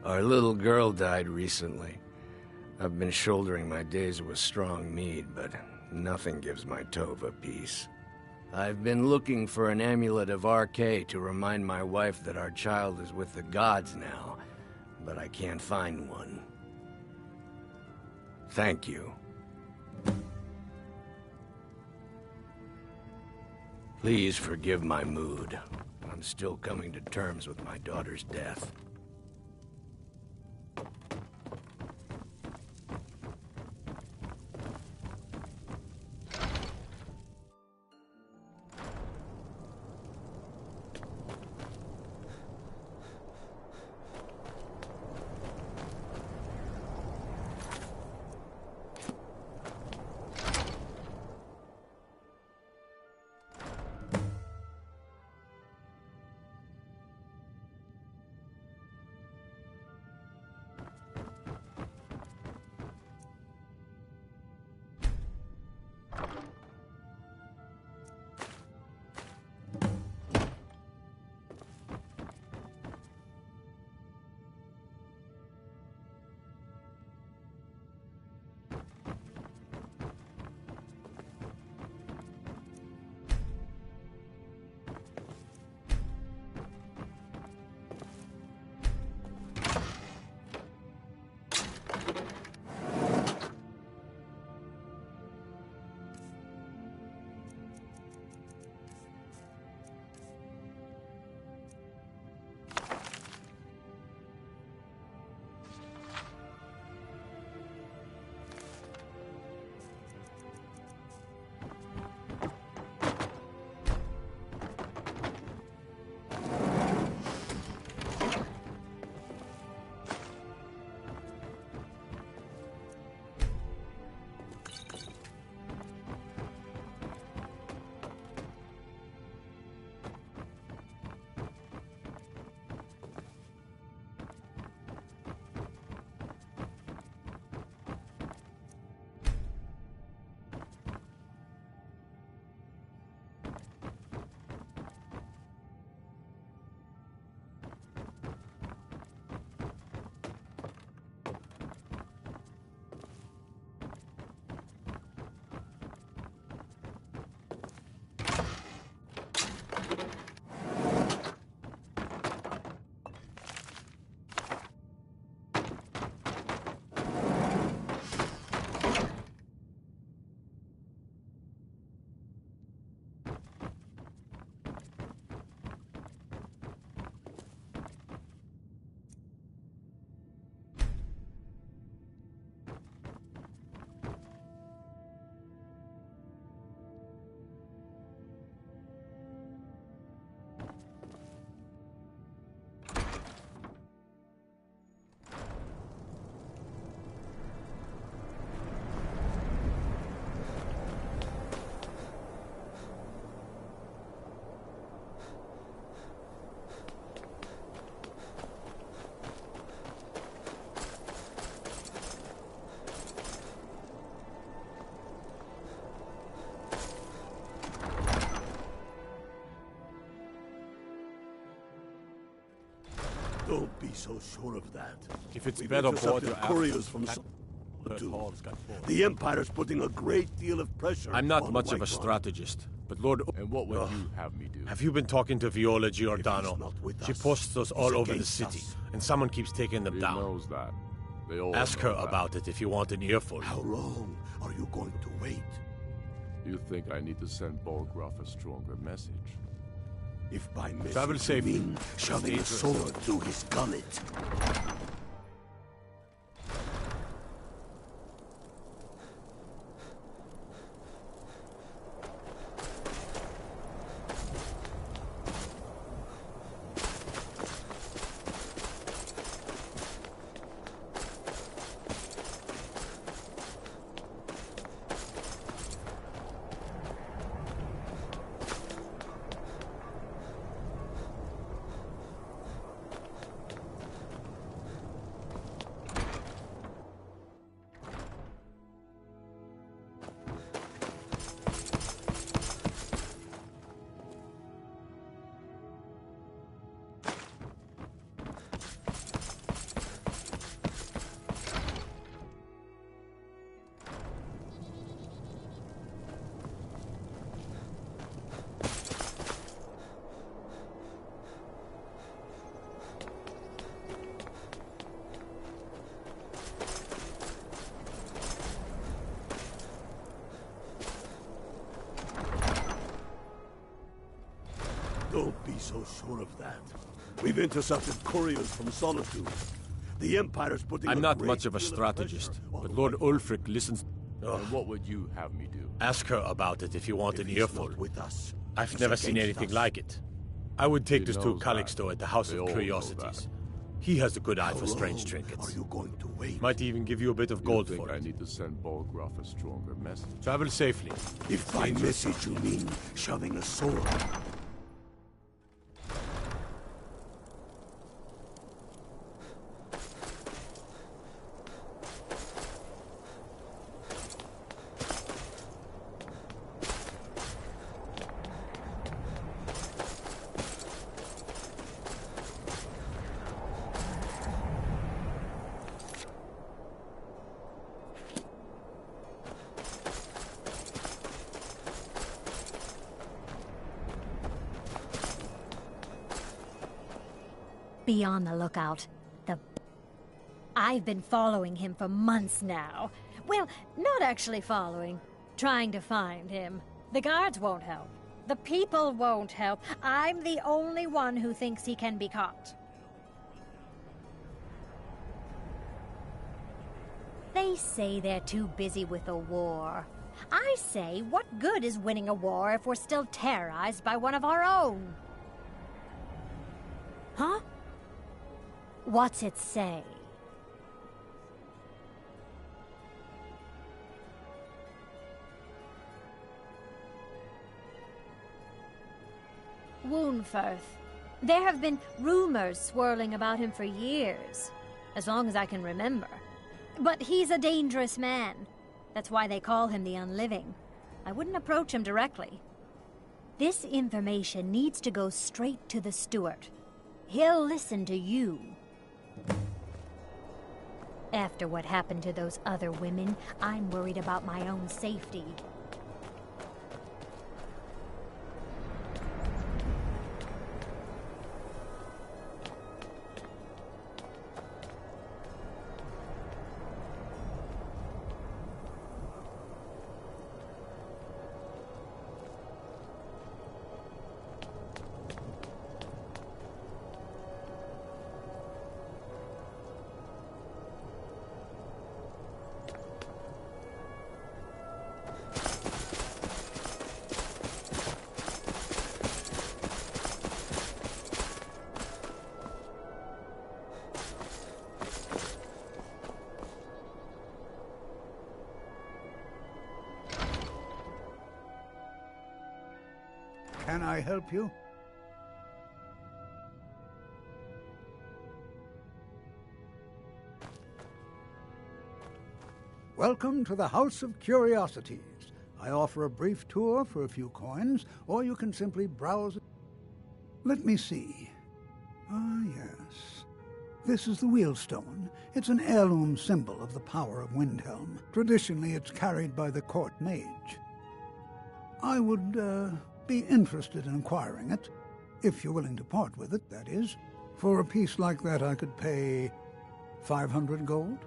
S2: Our little girl died recently. I've been shouldering my days with strong mead, but nothing gives my Tova peace. I've been looking for an amulet of RK to remind my wife that our child is with the gods now, but I can't find one. Thank you. Please forgive my mood. I'm still coming to terms with my daughter's death.
S20: Don't be so sure of that.
S12: If it's
S20: We've
S12: better
S20: intercepted
S12: border
S20: couriers from the Empire's putting a great deal of pressure.
S12: I'm not
S20: on
S12: much of a
S20: Whiterun.
S12: strategist, but Lord...
S21: And what would you have me do?
S12: Have you been talking to Viola Giordano? She
S20: us,
S12: posts those
S20: he's
S12: all over the
S20: against
S12: city,
S20: us.
S12: and someone keeps taking them
S21: He
S12: down.
S21: knows that. They all
S12: Ask
S21: know
S12: her
S21: that.
S12: about it if you want an earful.
S20: How long are you going to wait?
S21: You think I need to send Bolgraf a stronger message?
S20: If by message
S12: Travel
S20: you
S12: safe.
S20: mean shoving a
S12: Dangerous.
S20: sword through his gullet. be so sure of that. We've intercepted couriers from Solitude. The Empire's putting
S12: I'm
S20: a
S12: not
S20: great
S12: much of a
S20: deal
S12: strategist,
S20: pressure on
S12: but
S20: the
S12: Lord
S20: White Run.
S12: Ulfric listens...
S21: And what would you have me do?
S12: Ask her about it if you want
S20: If
S12: an
S20: he's
S12: earful.
S20: not with us,
S12: I've
S20: he's
S12: never seen
S20: against
S12: anything
S20: us.
S12: like it. I would take
S21: He
S12: this to
S21: knows that.
S12: Calixto at the House
S21: They
S12: of
S21: all know
S12: Curiosities.
S21: that.
S12: He has a good eye
S20: How
S12: for strange
S20: long
S12: trinkets.
S20: are you going to wait?
S12: Might even give you a bit of gold
S21: You think
S12: for
S21: I
S12: it.
S21: need to send Bolgraf a stronger message?
S12: Travel safely.
S20: If by message you mean shoving a sword.
S9: Be on the lookout. I've been following him for months now. Well, not actually following. Trying to find him. The guards won't help. The people won't help. I'm the only one who thinks he can be caught. They say they're too busy with the war. I say, what good is winning a war if we're still terrorized by one of our own? Huh? What's it say? Woundfirth. There have been rumors swirling about him for years, as long as I can remember. But he's a dangerous man. That's why they call him the Unliving. I wouldn't approach him directly. This information needs to go straight to the steward. He'll listen to you. After what happened to those other women, I'm worried about my own safety.
S19: Can I help you? Welcome to the House of Curiosities. I offer a brief tour for a few coins, or you can simply browse. Let me see. Ah, yes. This is the Wheelstone. It's an heirloom symbol of the power of Windhelm. Traditionally, it's carried by the court mage. I would, be interested in acquiring it, if you're willing to part with it, that is. For a piece like that, I could pay 500 gold.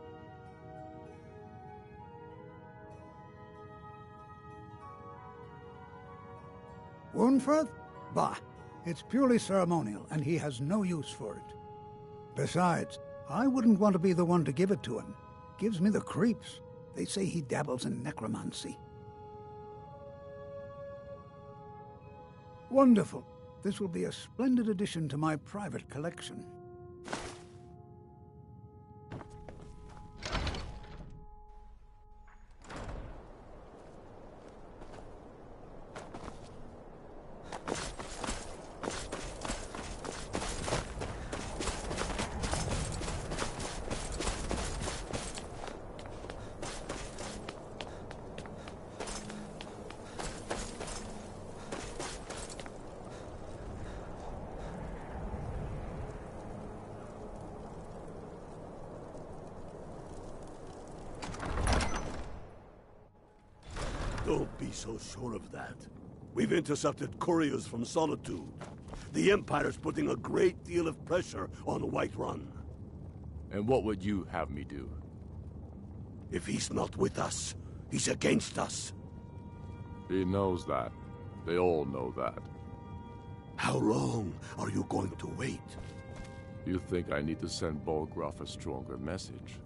S19: Woundfirth? Bah, it's purely ceremonial, and he has no use for it. Besides, I wouldn't want to be the one to give it to him. Gives me the creeps. They say he dabbles in necromancy. Wonderful. This will be a splendid addition to my private collection.
S20: Don't be so sure of that. We've intercepted couriers from Solitude. The Empire's putting a great deal of pressure on White Run.
S21: And what would you have me do?
S20: If he's not with us, he's against us.
S21: He knows that. They all know that.
S20: How long are you going to wait?
S21: You think I need to send Bolgraf a stronger message?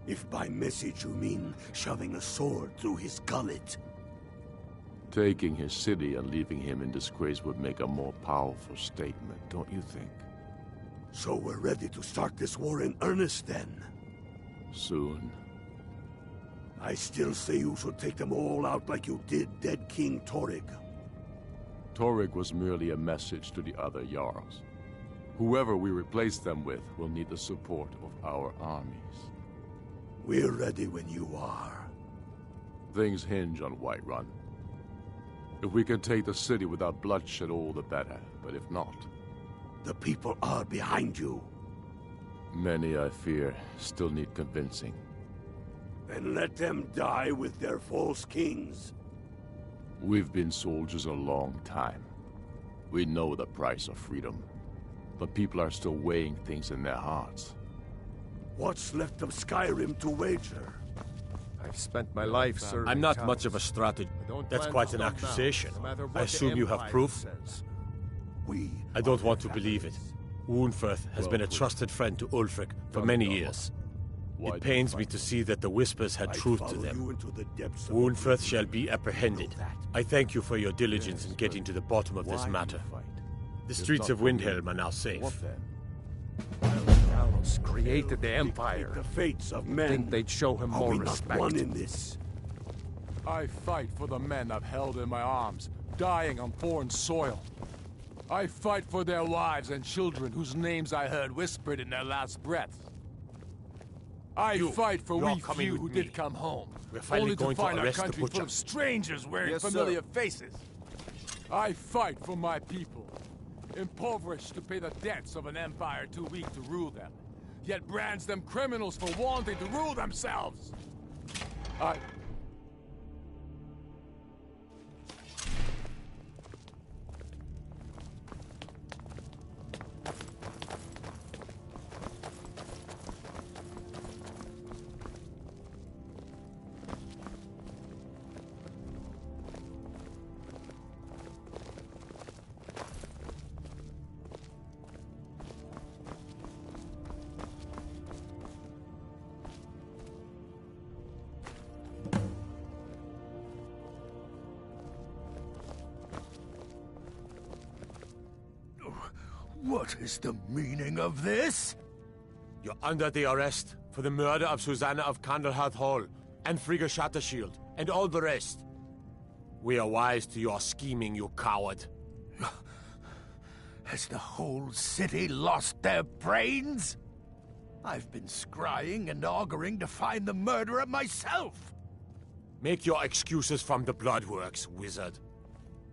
S20: If by message you mean shoving a sword through his gullet.
S21: Taking his city and leaving him in disgrace would make a more powerful statement, don't you think?
S20: So we're ready to start this war in earnest then?
S21: Soon.
S20: I still say you should take them all out like you did dead King Torrig.
S21: Torrig was merely a message to the other Jarls. Whoever we replace them with will need the support of our armies.
S20: We're ready when you are.
S21: Things hinge on Whiterun. If we can take the city without bloodshed, all the better. But if not...
S20: The people are behind you.
S21: Many, I fear, still need convincing.
S20: Then let them die with their false kings.
S21: We've been soldiers a long time. We know the price of freedom. But people are still weighing things in their hearts.
S20: What's left of Skyrim to wager?
S8: I've spent my life serving.
S12: I'm not much of a strategist. That's quite an accusation. I assume you have proof? I don't want to believe it. Unferth has been a trusted friend to Ulfric for many years. It pains me to see that the Whispers had truth to them. Unferth shall be apprehended. I thank you for your diligence in getting to the bottom of this matter. The streets of Windhelm are now safe.
S8: Talos created the Empire.
S20: The fates of men.
S8: Think they'd show him more respect.
S20: One in this.
S6: I fight for the men I've held in my arms, dying on foreign soil. I fight for their wives and children whose names I heard whispered in their last breaths. I fight for we few who did come home, only to find our country full of strangers wearing familiar faces. I fight for my people, impoverished to pay the debts of an empire too weak to rule them, yet brands them criminals for wanting to rule themselves.
S20: What is the meaning of this?
S12: You're under the arrest for the murder of Susanna of Candlehearth Hall, and Frigga Shattershield, and all the rest. We are wise to your scheming, you coward.
S20: Has the whole city lost their brains? I've been scrying and auguring to find the murderer myself.
S12: Make your excuses from the Bloodworks, wizard.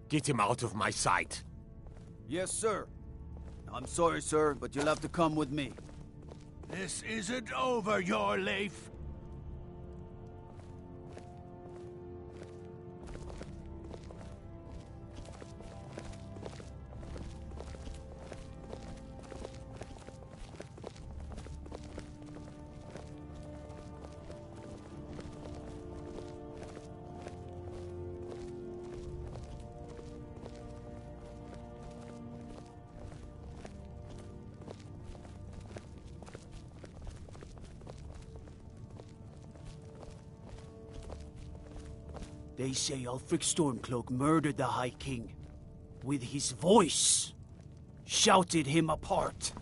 S12: Get him out of my sight.
S4: Yes, sir. I'm sorry, sir, but you'll have to come with me.
S20: This isn't over, your Leif.
S4: They say Ulfric Stormcloak murdered the High King. With his voice. Shouted him apart.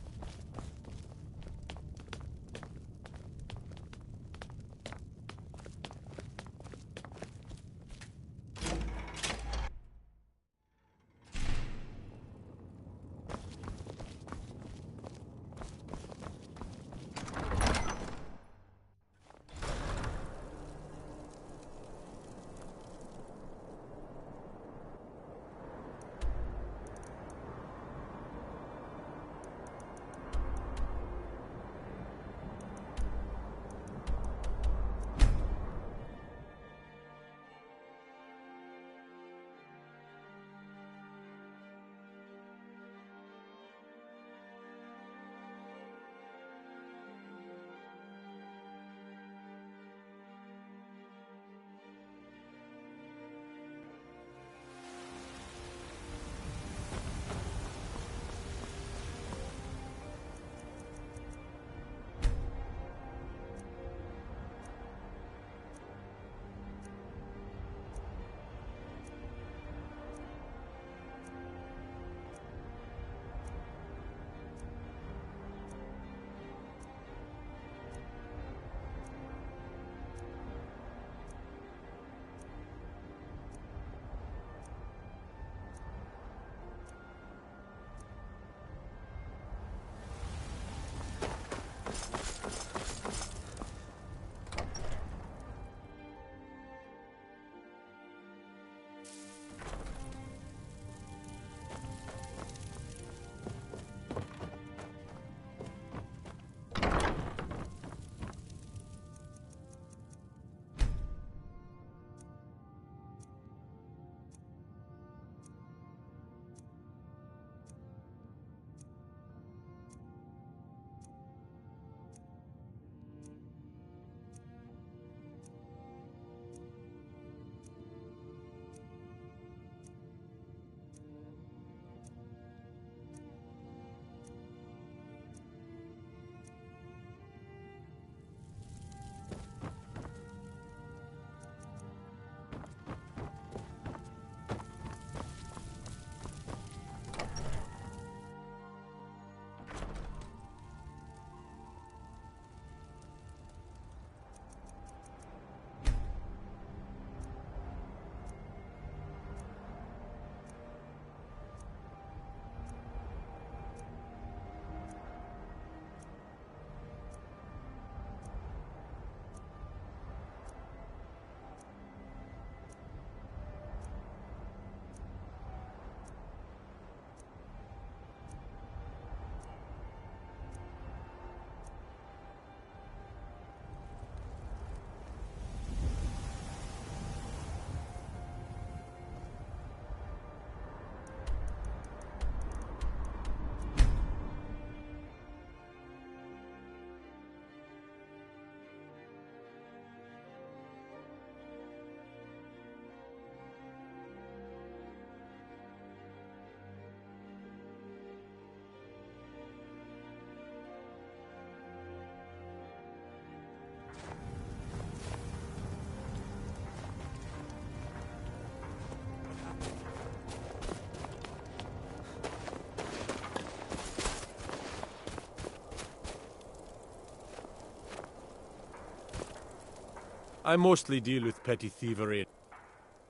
S12: I mostly deal with petty thievery.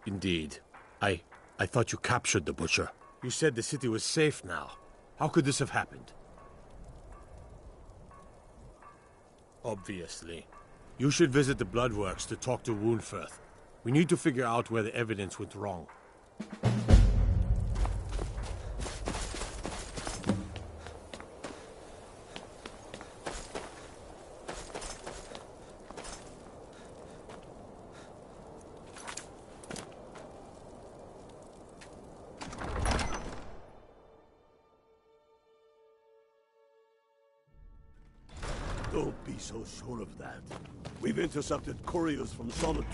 S12: Indeed. I thought you captured the butcher. You said the city was safe now. How could this have happened? Obviously. You should visit the Bloodworks to talk to Woundfirth. We need to figure out where the evidence went wrong.
S20: Don't be so sure of that. We've intercepted couriers from Solitude.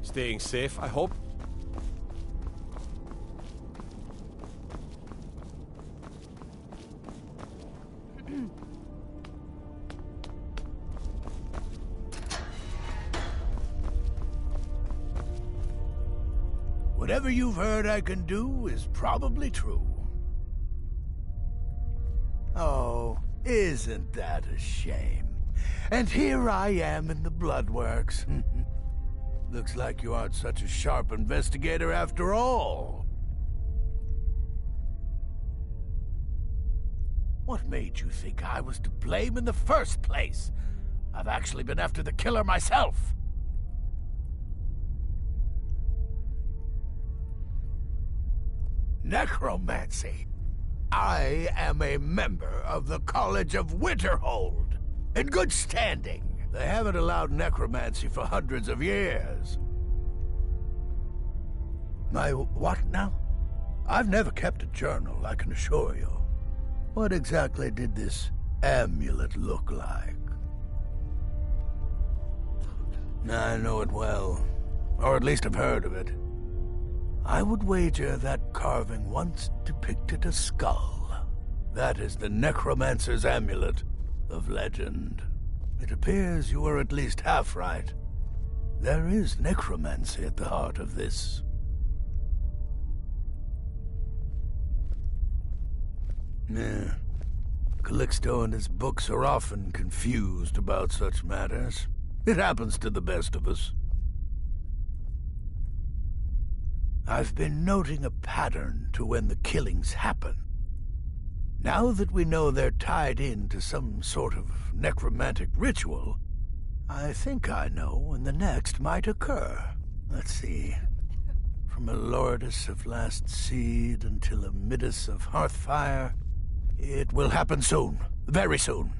S12: Staying safe, I hope?
S1: Whatever you've heard I can do is probably true. Oh, isn't that a shame? And here I am in the Bloodworks. Looks like you aren't such a sharp investigator after all. What made you think I was to blame in the first place? I've actually been after the killer myself. Necromancy. I am a member of the College of Winterhold. In good standing. They haven't allowed necromancy for hundreds of years. My what now? I've never kept a journal, I can assure you. What exactly did this amulet look like? I know it well. Or at least I've heard of it. I would wager that carving once depicted a skull. That is the necromancer's amulet of legend. It appears you were at least half right. There is necromancy at the heart of this. Yeah. Calixto and his books are often confused about such matters. It happens to the best of us. I've been noting a pattern to when the killings happen. Now that we know they're tied into some sort of necromantic ritual, I think I know when the next might occur. Let's see. From a Lordus of Last Seed until a Midas of Hearthfire, it will happen soon. Very soon.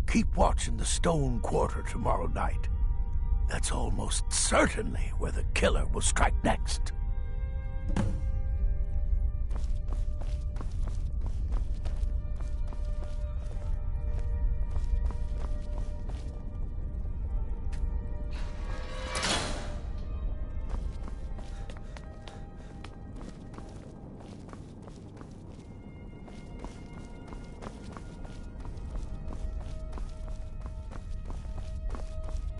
S1: Keep watch in the Stone Quarter tomorrow night. That's almost certainly where the killer will strike next.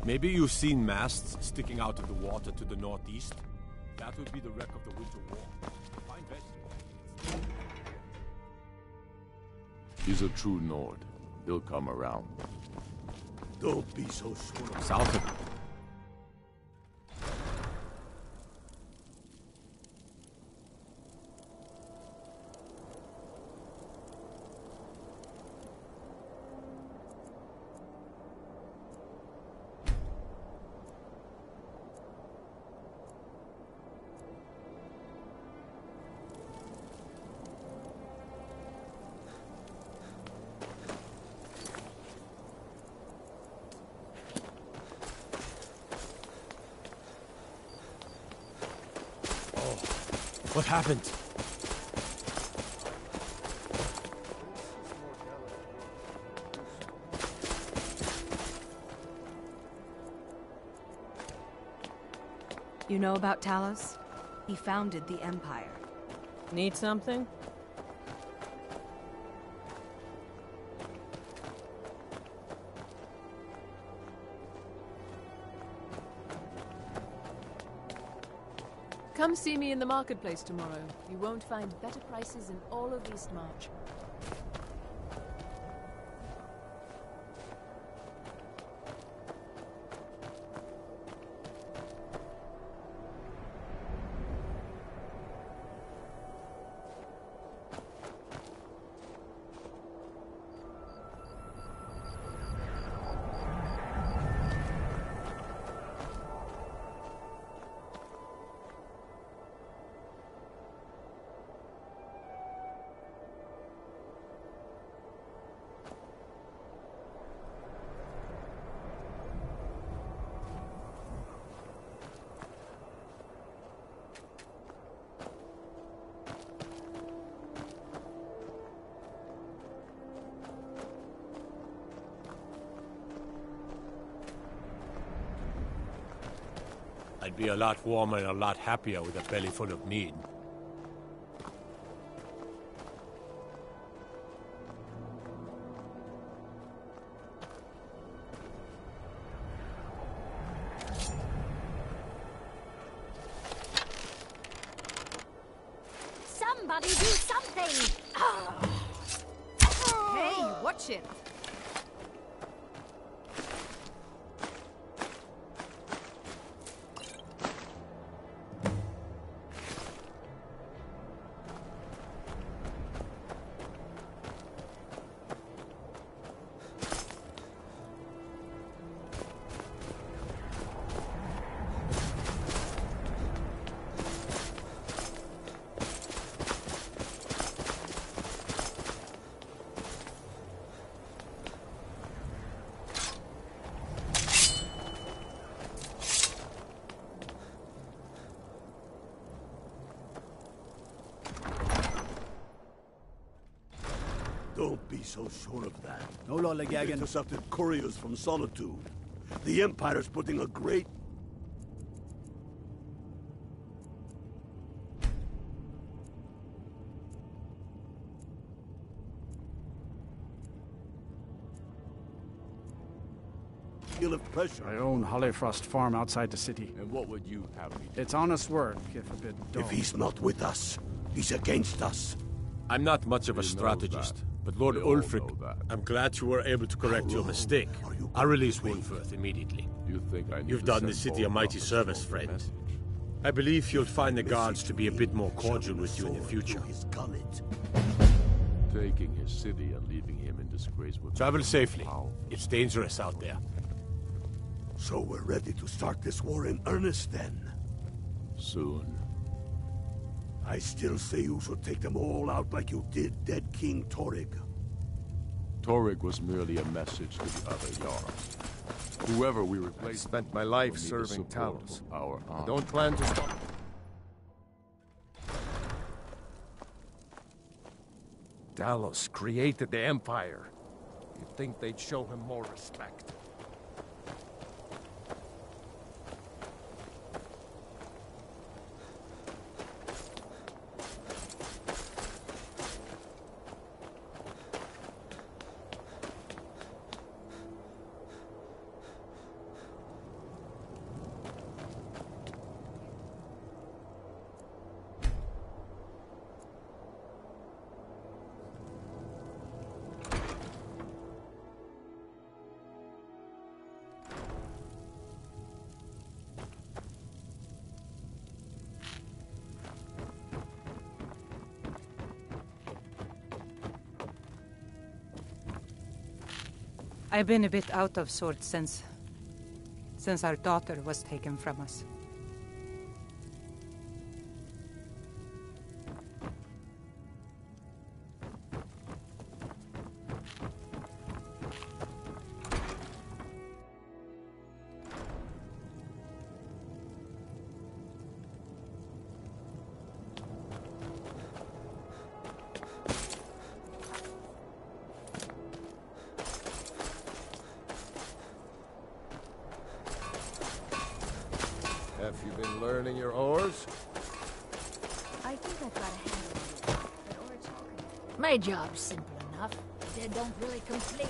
S12: Maybe you've seen masts sticking out of the water to the northeast? That would be the wreck of the Winter War. Fine vessel.
S21: He's a true Nord. He'll come around.
S20: Don't be so sure.
S12: South of... What happened?
S5: You know about Talos? He founded the Empire.
S22: Need something?
S3: Come see me in the marketplace tomorrow. You won't find better prices in all of Eastmarch.
S12: I'd be a lot warmer and a lot happier with a belly full of mead.
S9: Somebody do something!
S5: Hey, watch it!
S20: Don't be so sure of that.
S4: No lollygagging.
S20: We've intercepted couriers from Solitude. The Empire's putting a great... deal of pressure.
S22: I own Hollyfrost Farm outside the city.
S21: And what would you have me do?
S22: It's honest work, if a bit dull.
S20: If he's not with us, he's against us.
S12: I'm not much of a strategist, but Lord Ulfric, I'm glad you were able to correct your mistake. I'll release Wolfworth immediately.
S21: You think I need
S12: You've
S21: to
S12: done
S21: send
S12: the city a
S21: Bolton
S12: mighty
S21: off
S12: service,
S21: to
S12: friend. I believe you'll find the guards to be a bit more cordial with you in the future.
S21: Taking his city and leaving him in disgrace with...
S12: Travel safely. It's dangerous out there.
S20: So we're ready to start this war in earnest then?
S21: Soon.
S20: I still say you should take them all out like you did dead King Torrig.
S21: Torrig was merely a message to the other Jarls. Whoever we replace...
S8: I've spent my life serving Talos. I don't plan to stop. Talos created the Empire. You'd think they'd show him more respect.
S17: I've been a bit out of sorts since our daughter was taken from us.
S8: Have you been learning your oars?
S18: I think I've got a handle on it, but oar talking. My job's simple enough. They don't really complain.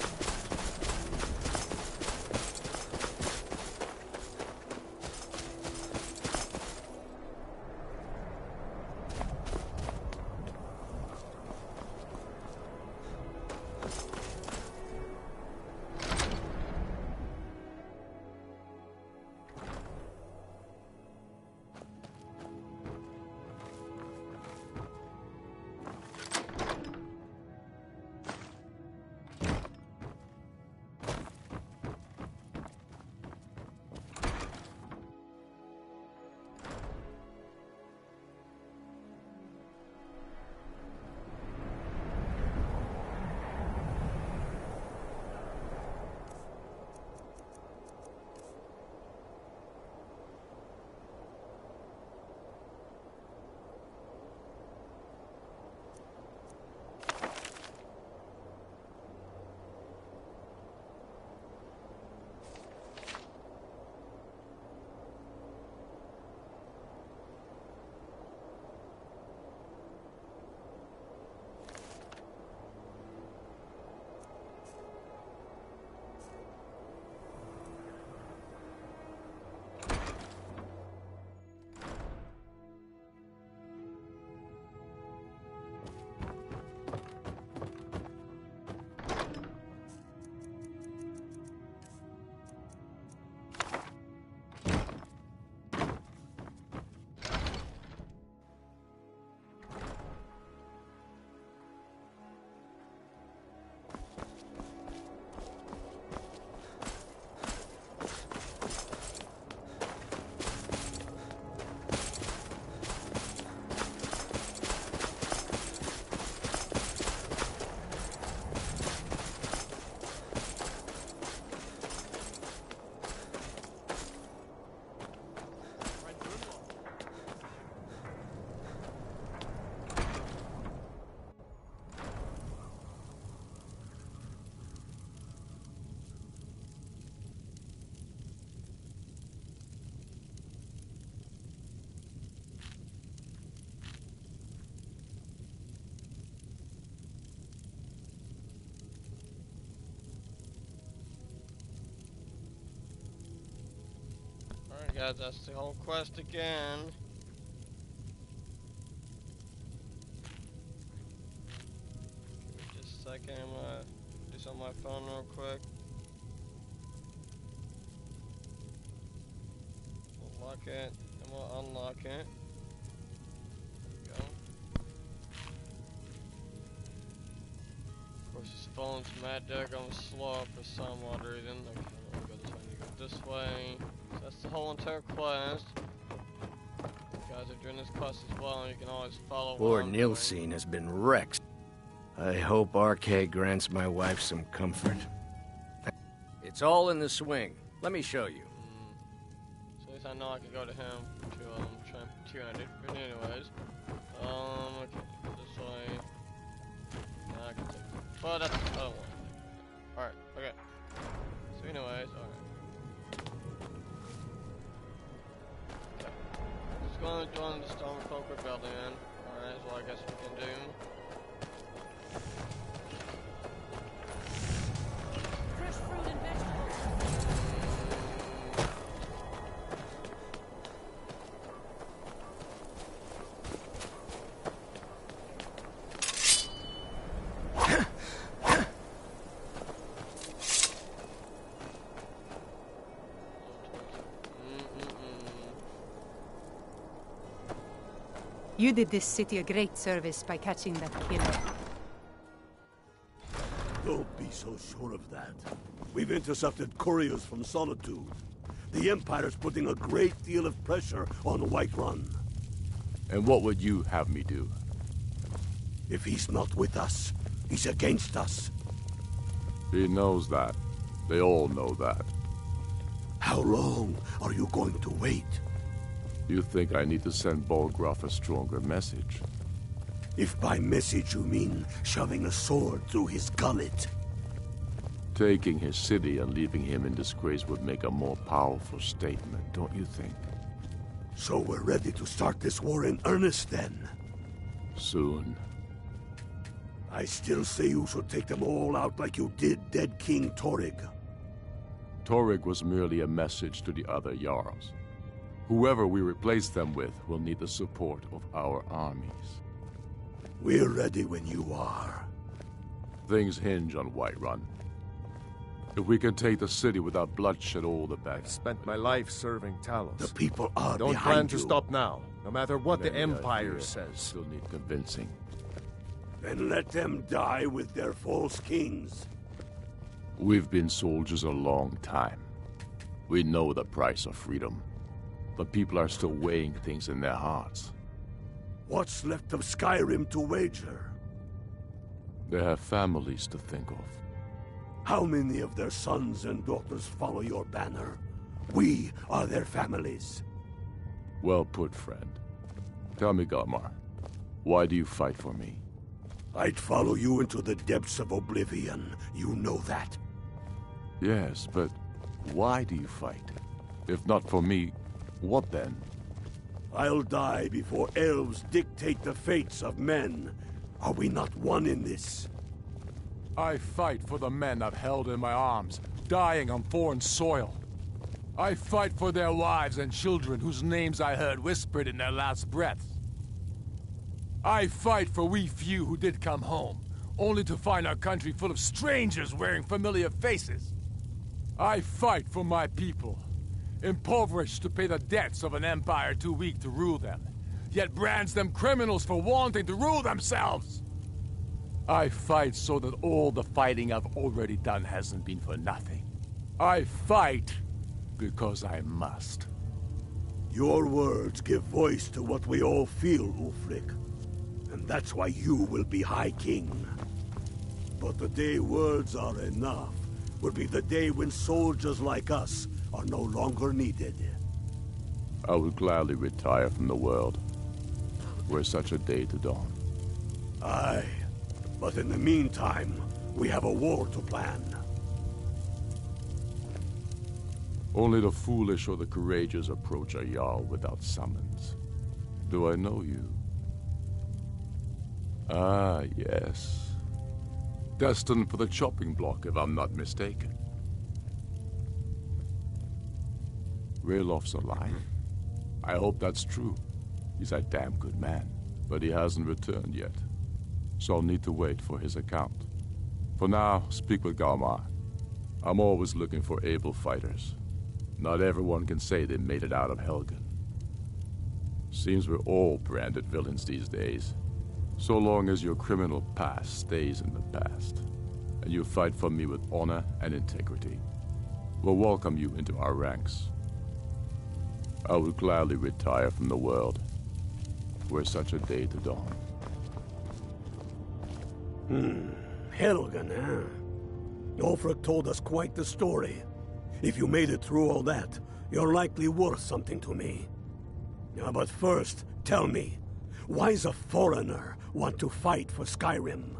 S11: guys, that's the whole quest again. Give me just a second, I'm gonna do something on my phone real quick. We'll lock it, and we'll unlock it. There we go. Of course, this phone's mad daggone slow for some odd reason. Okay, let me go this way, you go this way. So that's the whole entire quest. You guys are doing this quest as well, and you can always follow
S2: Poor
S11: what I'm doing.
S2: Nilsine has been wrecked. I hope RK grants my wife some comfort. It's all in the swing. Let me show you.
S11: So at least I know I can go to him to try and tune it. But anyways, okay, this way. Now I can take it. Well, that's I don't want it. Alright, okay. So anyways, alright. Okay. Just going to join the Stonefolk Rebellion. Alright, so I guess we can do.
S3: Fresh fruit and vegetables.
S17: You did this city a great service by catching that killer.
S20: Don't be so sure of that. We've intercepted couriers from Solitude. The Empire's putting a great deal of pressure on Whiterun.
S21: And what would you have me do?
S20: If he's not with us, he's against us.
S21: He knows that. They all know that.
S20: How long are you going to wait?
S21: You think I need to send Bolgraf a stronger message?
S20: If by message you mean shoving a sword through his gullet.
S21: Taking his city and leaving him in disgrace would make a more powerful statement, don't you think?
S20: So we're ready to start this war in earnest then?
S21: Soon.
S20: I still say you should take them all out like you did dead King Torrig.
S21: Torrig was merely a message to the other Jarls. Whoever we replace them with will need the support of our armies.
S20: We're ready when you are.
S21: Things hinge on Whiterun. If we can take the city without bloodshed, all the better.
S8: I've spent my life serving Talos.
S20: The people are
S8: Don't
S20: behind
S8: plan to
S20: you.
S8: stop now, no matter what the
S21: Many
S8: Empire
S21: ideas
S8: says.
S21: Still need convincing.
S20: Then let them die with their false kings.
S21: We've been soldiers a long time. We know the price of freedom. But people are still weighing things in their hearts.
S20: What's left of Skyrim to wager?
S21: They have families to think of.
S20: How many of their sons and daughters follow your banner? We are their families.
S21: Well put, friend. Tell me, Galmar, why do you fight for me?
S20: I'd follow you into the depths of oblivion. You know that.
S21: Yes, but why do you fight? If not for me, what then?
S20: I'll die before elves dictate the fates of men. Are we not one in this?
S6: I fight for the men I've held in my arms, dying on foreign soil. I fight for their wives and children whose names I heard whispered in their last breaths. I fight for we few who did come home, only to find our country full of strangers wearing familiar faces. I fight for my people, impoverished to pay the debts of an empire too weak to rule them, yet brands them criminals for wanting to rule themselves. I fight so that all the fighting I've already done hasn't been for nothing. I fight because I must.
S20: Your words give voice to what we all feel, Ulfric. And that's why you will be High King. But the day words are enough will be the day when soldiers like us are no longer needed.
S21: I would gladly retire from the world, were such a day to dawn.
S20: Aye, but in the meantime, we have a war to plan.
S21: Only the foolish or the courageous approach a Jarl without summons. Do I know you? Ah, yes. Destined for the chopping block, if I'm not mistaken. Raylof's alive. I hope that's true. He's a damn good man, but he hasn't returned yet. So I'll need to wait for his account. For now, speak with Galmar. I'm always looking for able fighters. Not everyone can say they made it out of Helgen. Seems we're all branded villains these days. So long as your criminal past stays in the past, and you fight for me with honor and integrity, we'll welcome you into our ranks. I would gladly retire from the world, were such a day to dawn.
S20: Helgen, huh? Ulfric told us quite the story. If you made it through all that, you're likely worth something to me. Now, but first, tell me, why does a foreigner want to fight for Skyrim?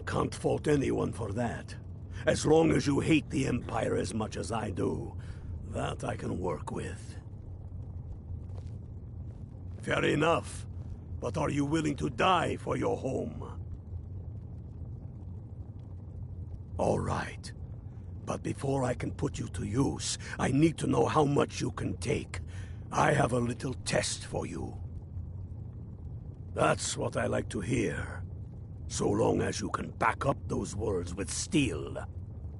S20: Can't fault anyone for that. As long as you hate the Empire as much as I do, that I can work with. Fair enough. But are you willing to die for your home? All right. But before I can put you to use, I need to know how much you can take. I have a little test for you. That's what I like to hear. So long as you can back up those words with steel.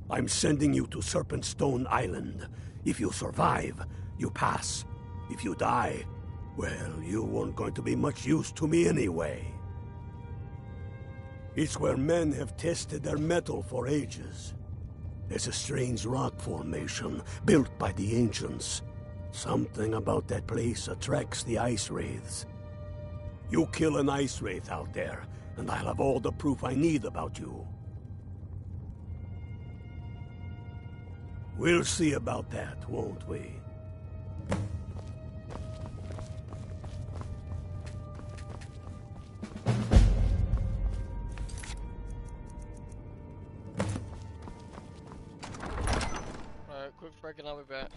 S20: I'm sending you to Serpentstone Island. If you survive, you pass. If you die, well, you weren't going to be much use to me anyway. It's where men have tested their metal for ages. There's a strange rock formation built by the ancients. Something about that place attracts the ice wraiths. You kill an ice wraith out there, and I'll have all the proof I need about you. We'll see about that, won't we?
S11: Alright, quick break and I'll be back.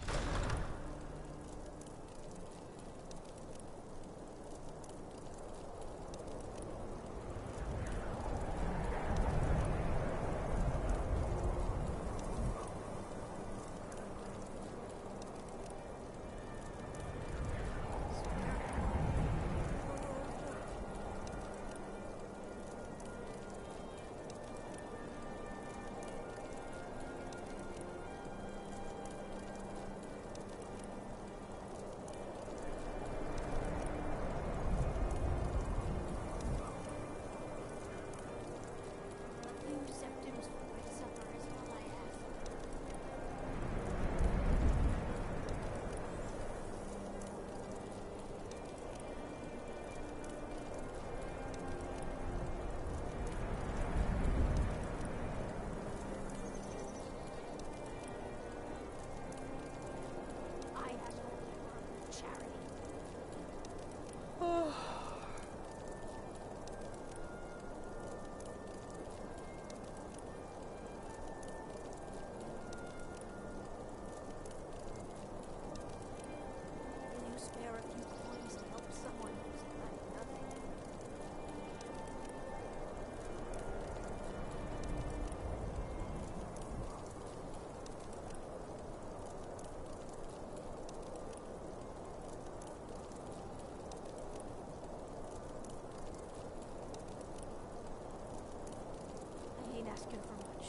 S10: Asking for much.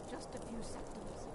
S10: Just a few septums.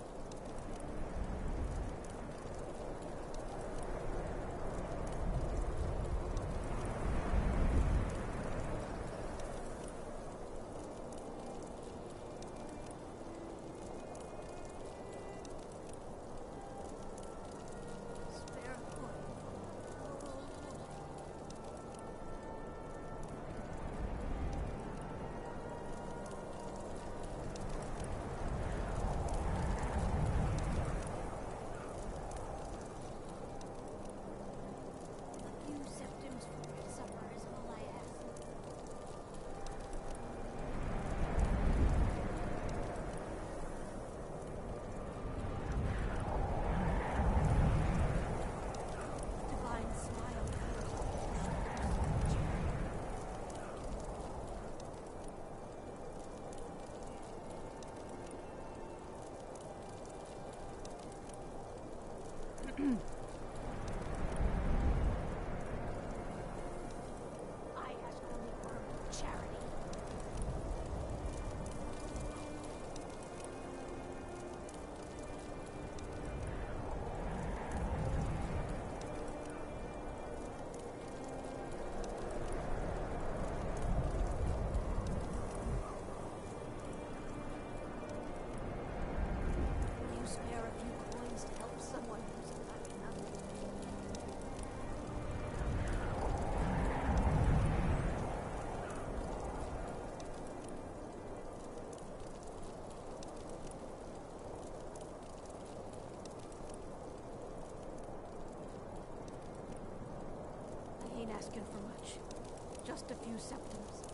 S10: a few septims.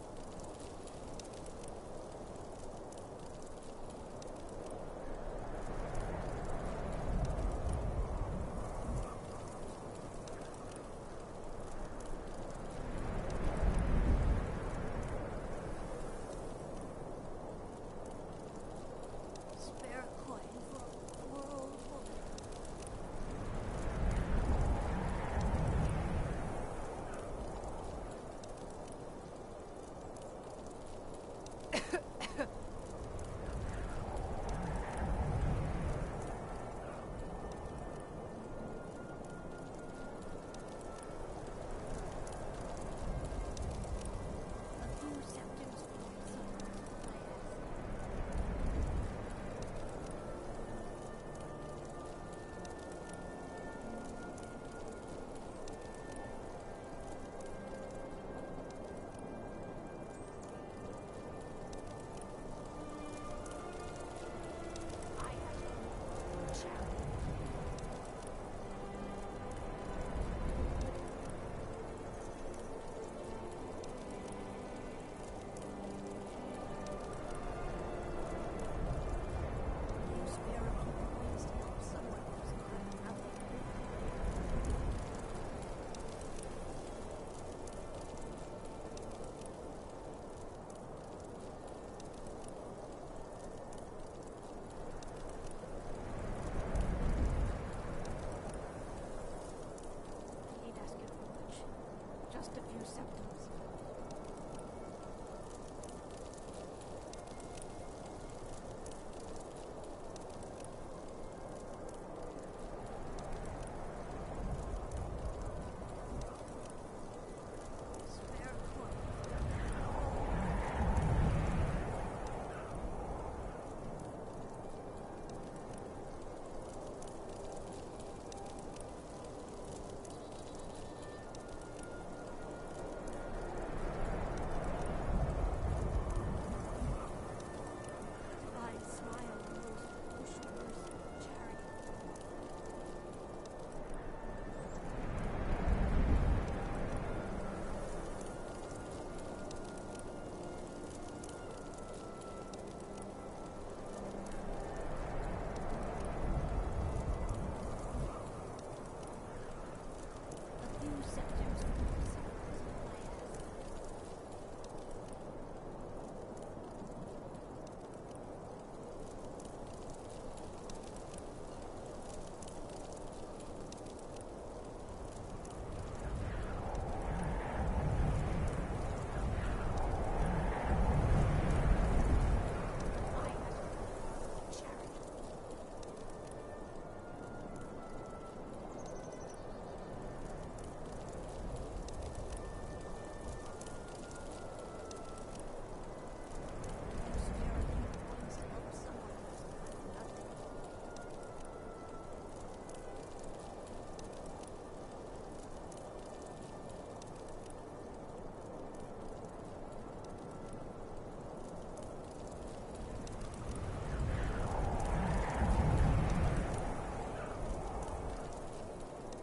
S9: Spare a coin for a poor old woman. A few septims for someone, I ask. You spare a few coins to help someone who's crying out.
S10: I ain't asking for much. Just a few septims.
S9: Spare a coin. Divine smile on those who show mercy and charity. A few septims for someone, I ask. You spare a few coins to help someone who's got nothing.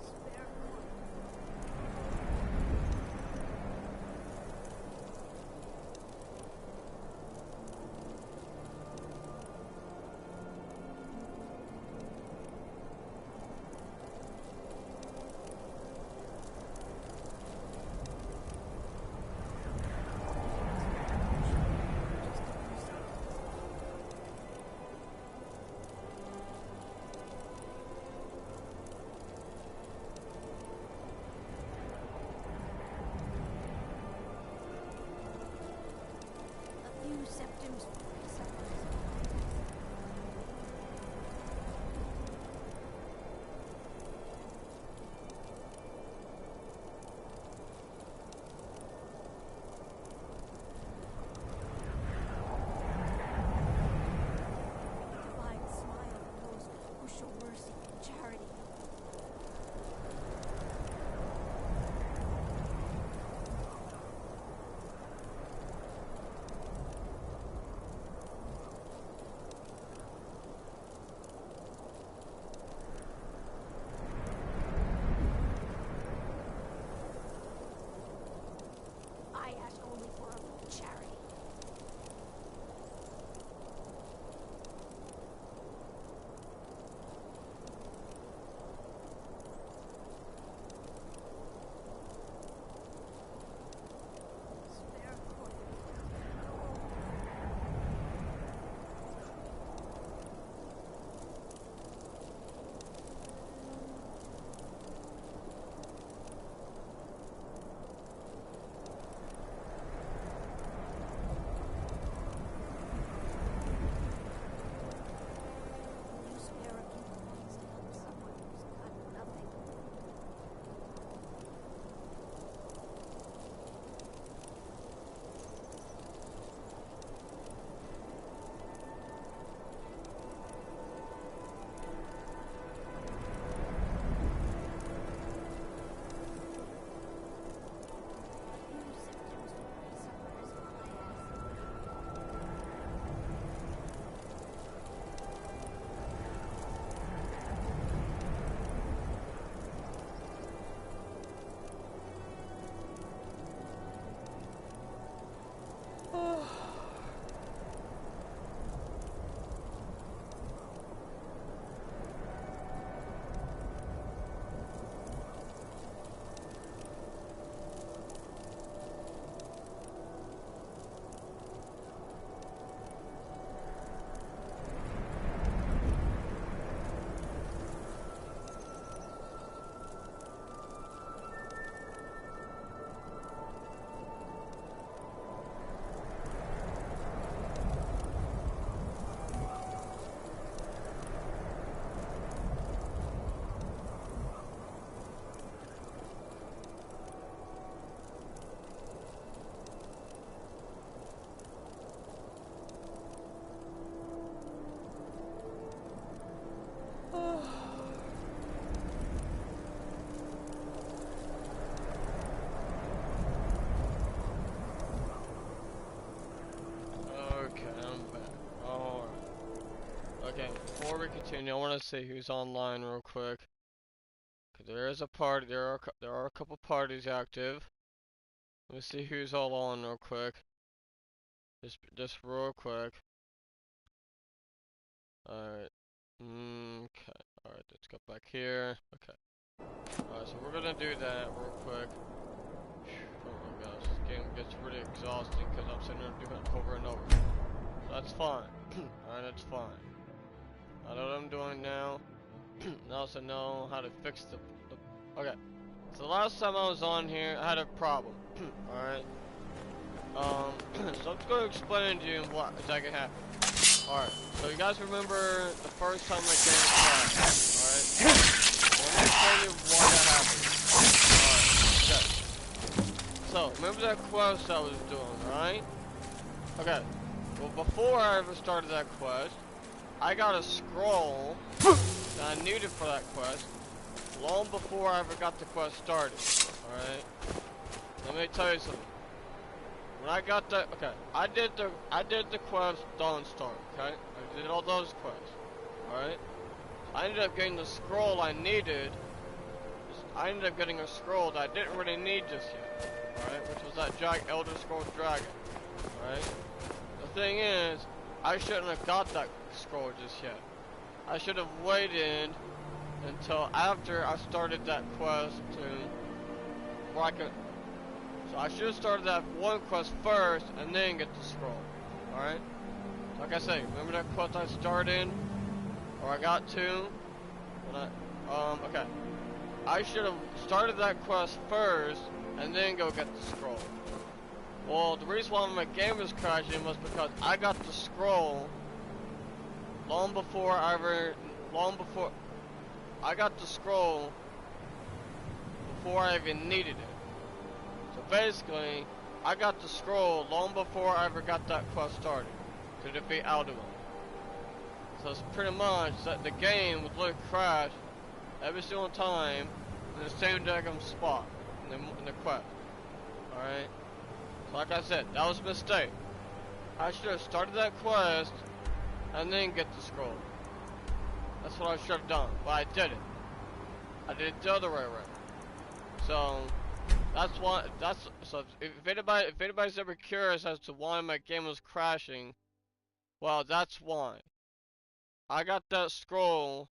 S9: Spare a coin. A few septims for someone. Divine smile on those who show mercy and charity.
S11: Before we continue, I want to see who's online real quick. There is a party. There are a couple parties active. Let me see who's all on real quick. Just real quick. Alright. Okay. Alright, let's go back here. Okay. Alright, so we're gonna do that real quick. Oh my gosh, this game gets really exhausting because I'm sitting there doing it over and over. So that's fine. Alright, that's fine. I know what I'm doing now. I also know how to fix the okay. So the last time I was on here, I had a problem. Alright. So I'm just going to explain to you what exactly happened. Alright. So you guys remember the first time my game crashed? Alright. Let me explain to you why that happened. Alright. Okay. So, remember that quest I was doing, right? Okay. Well, before I ever started that quest, I got a scroll that I needed for that quest long before I ever got the quest started. Alright? Let me tell you something. When I got that, okay, I did the quest Dawnstar, okay? I did all those quests. Alright? I ended up getting the scroll I needed. I ended up getting a scroll that I didn't really need just yet. Alright? Which was that Elder Scrolls Dragon. Alright? The thing is, I shouldn't have got that scroll just yet. I should have waited until after I started that quest where I could. So I should have started that one quest first and then get the scroll. Alright? Like I say, remember that quest I started? Or I got to? When okay. I should have started that quest first and then go get the scroll. Well, the reason why my game was crashing was because I got the scroll long before I got the scroll before I even needed it. So basically, I got the scroll long before I ever got that quest started to defeat Alduin. So it's pretty much that the game would literally crash every single time in the same daggum spot in the quest. Alright? So like I said, that was a mistake. I should have started that quest and then get the scroll. That's what I should have done, but I didn't. I did it the other way around. So that's why. So if anybody's ever curious as to why my game was crashing, well, that's why. I got that scroll.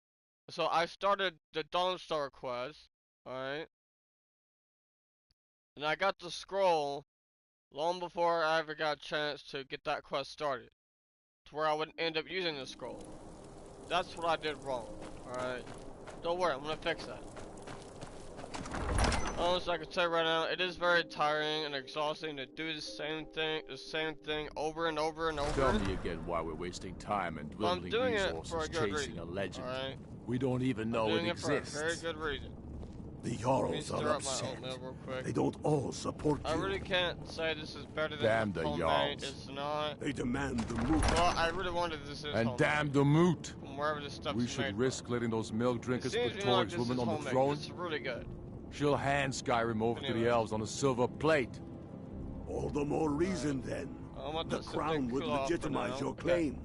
S11: So I started the Dawnstar quest, alright? And I got the scroll long before I ever got a chance to get that quest started, to where I would end up using the scroll. That's what I did wrong, alright? Don't worry, I'm gonna fix that. Honestly, I can tell you right now, it is very tiring and exhausting to do the same thing over and over and over.
S21: Tell me again why we're wasting time and dwindling resources chasing a legend.
S11: Right?
S21: We don't even know it exists.
S11: For a very good reason.
S20: The Jarls are upset. They don't all support you.
S11: I really can't say this is better than
S21: damn the
S11: homemade. It's not.
S20: They demand the moot.
S11: Well, I really wanted this as
S21: and
S11: homemade.
S21: damn the moot.
S11: From wherever this stuff
S21: we should risk letting those milk drinkers put Torg's woman on the throne.
S11: It's really good.
S21: She'll hand Skyrim over to the elves on a silver plate.
S20: All the more reason then. The crown would legitimize your claim.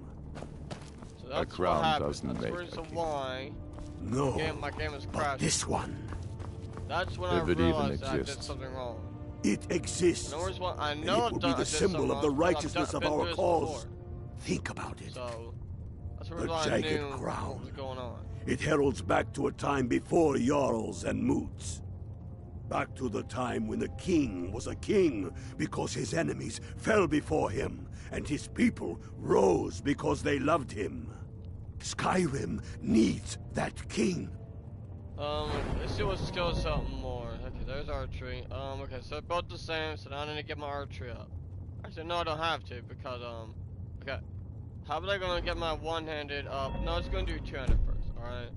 S11: So that's
S21: a crown doesn't
S11: that's
S21: make
S11: the reason why
S20: no,
S11: my game is crashing.
S20: This one.
S11: That's when I realized I did something wrong.
S20: It exists.
S11: I
S20: and
S11: know
S20: it will be the symbol of the righteousness of our cause. Think about it.
S11: So, that's
S20: the
S11: why
S20: jagged
S11: I knew
S20: crown.
S11: what was going on.
S20: It heralds back to a time before Jarls and Moots. Back to the time when the king was a king because his enemies fell before him, and his people rose because they loved him. Skyrim needs that king.
S11: Let's see what skills something more. Okay, there's archery. Okay, so they're both the same, so now I need to get my archery up. Actually, no, I don't have to, because, okay. How am I gonna get my one-handed up? No, it's gonna do two-handed first, alright?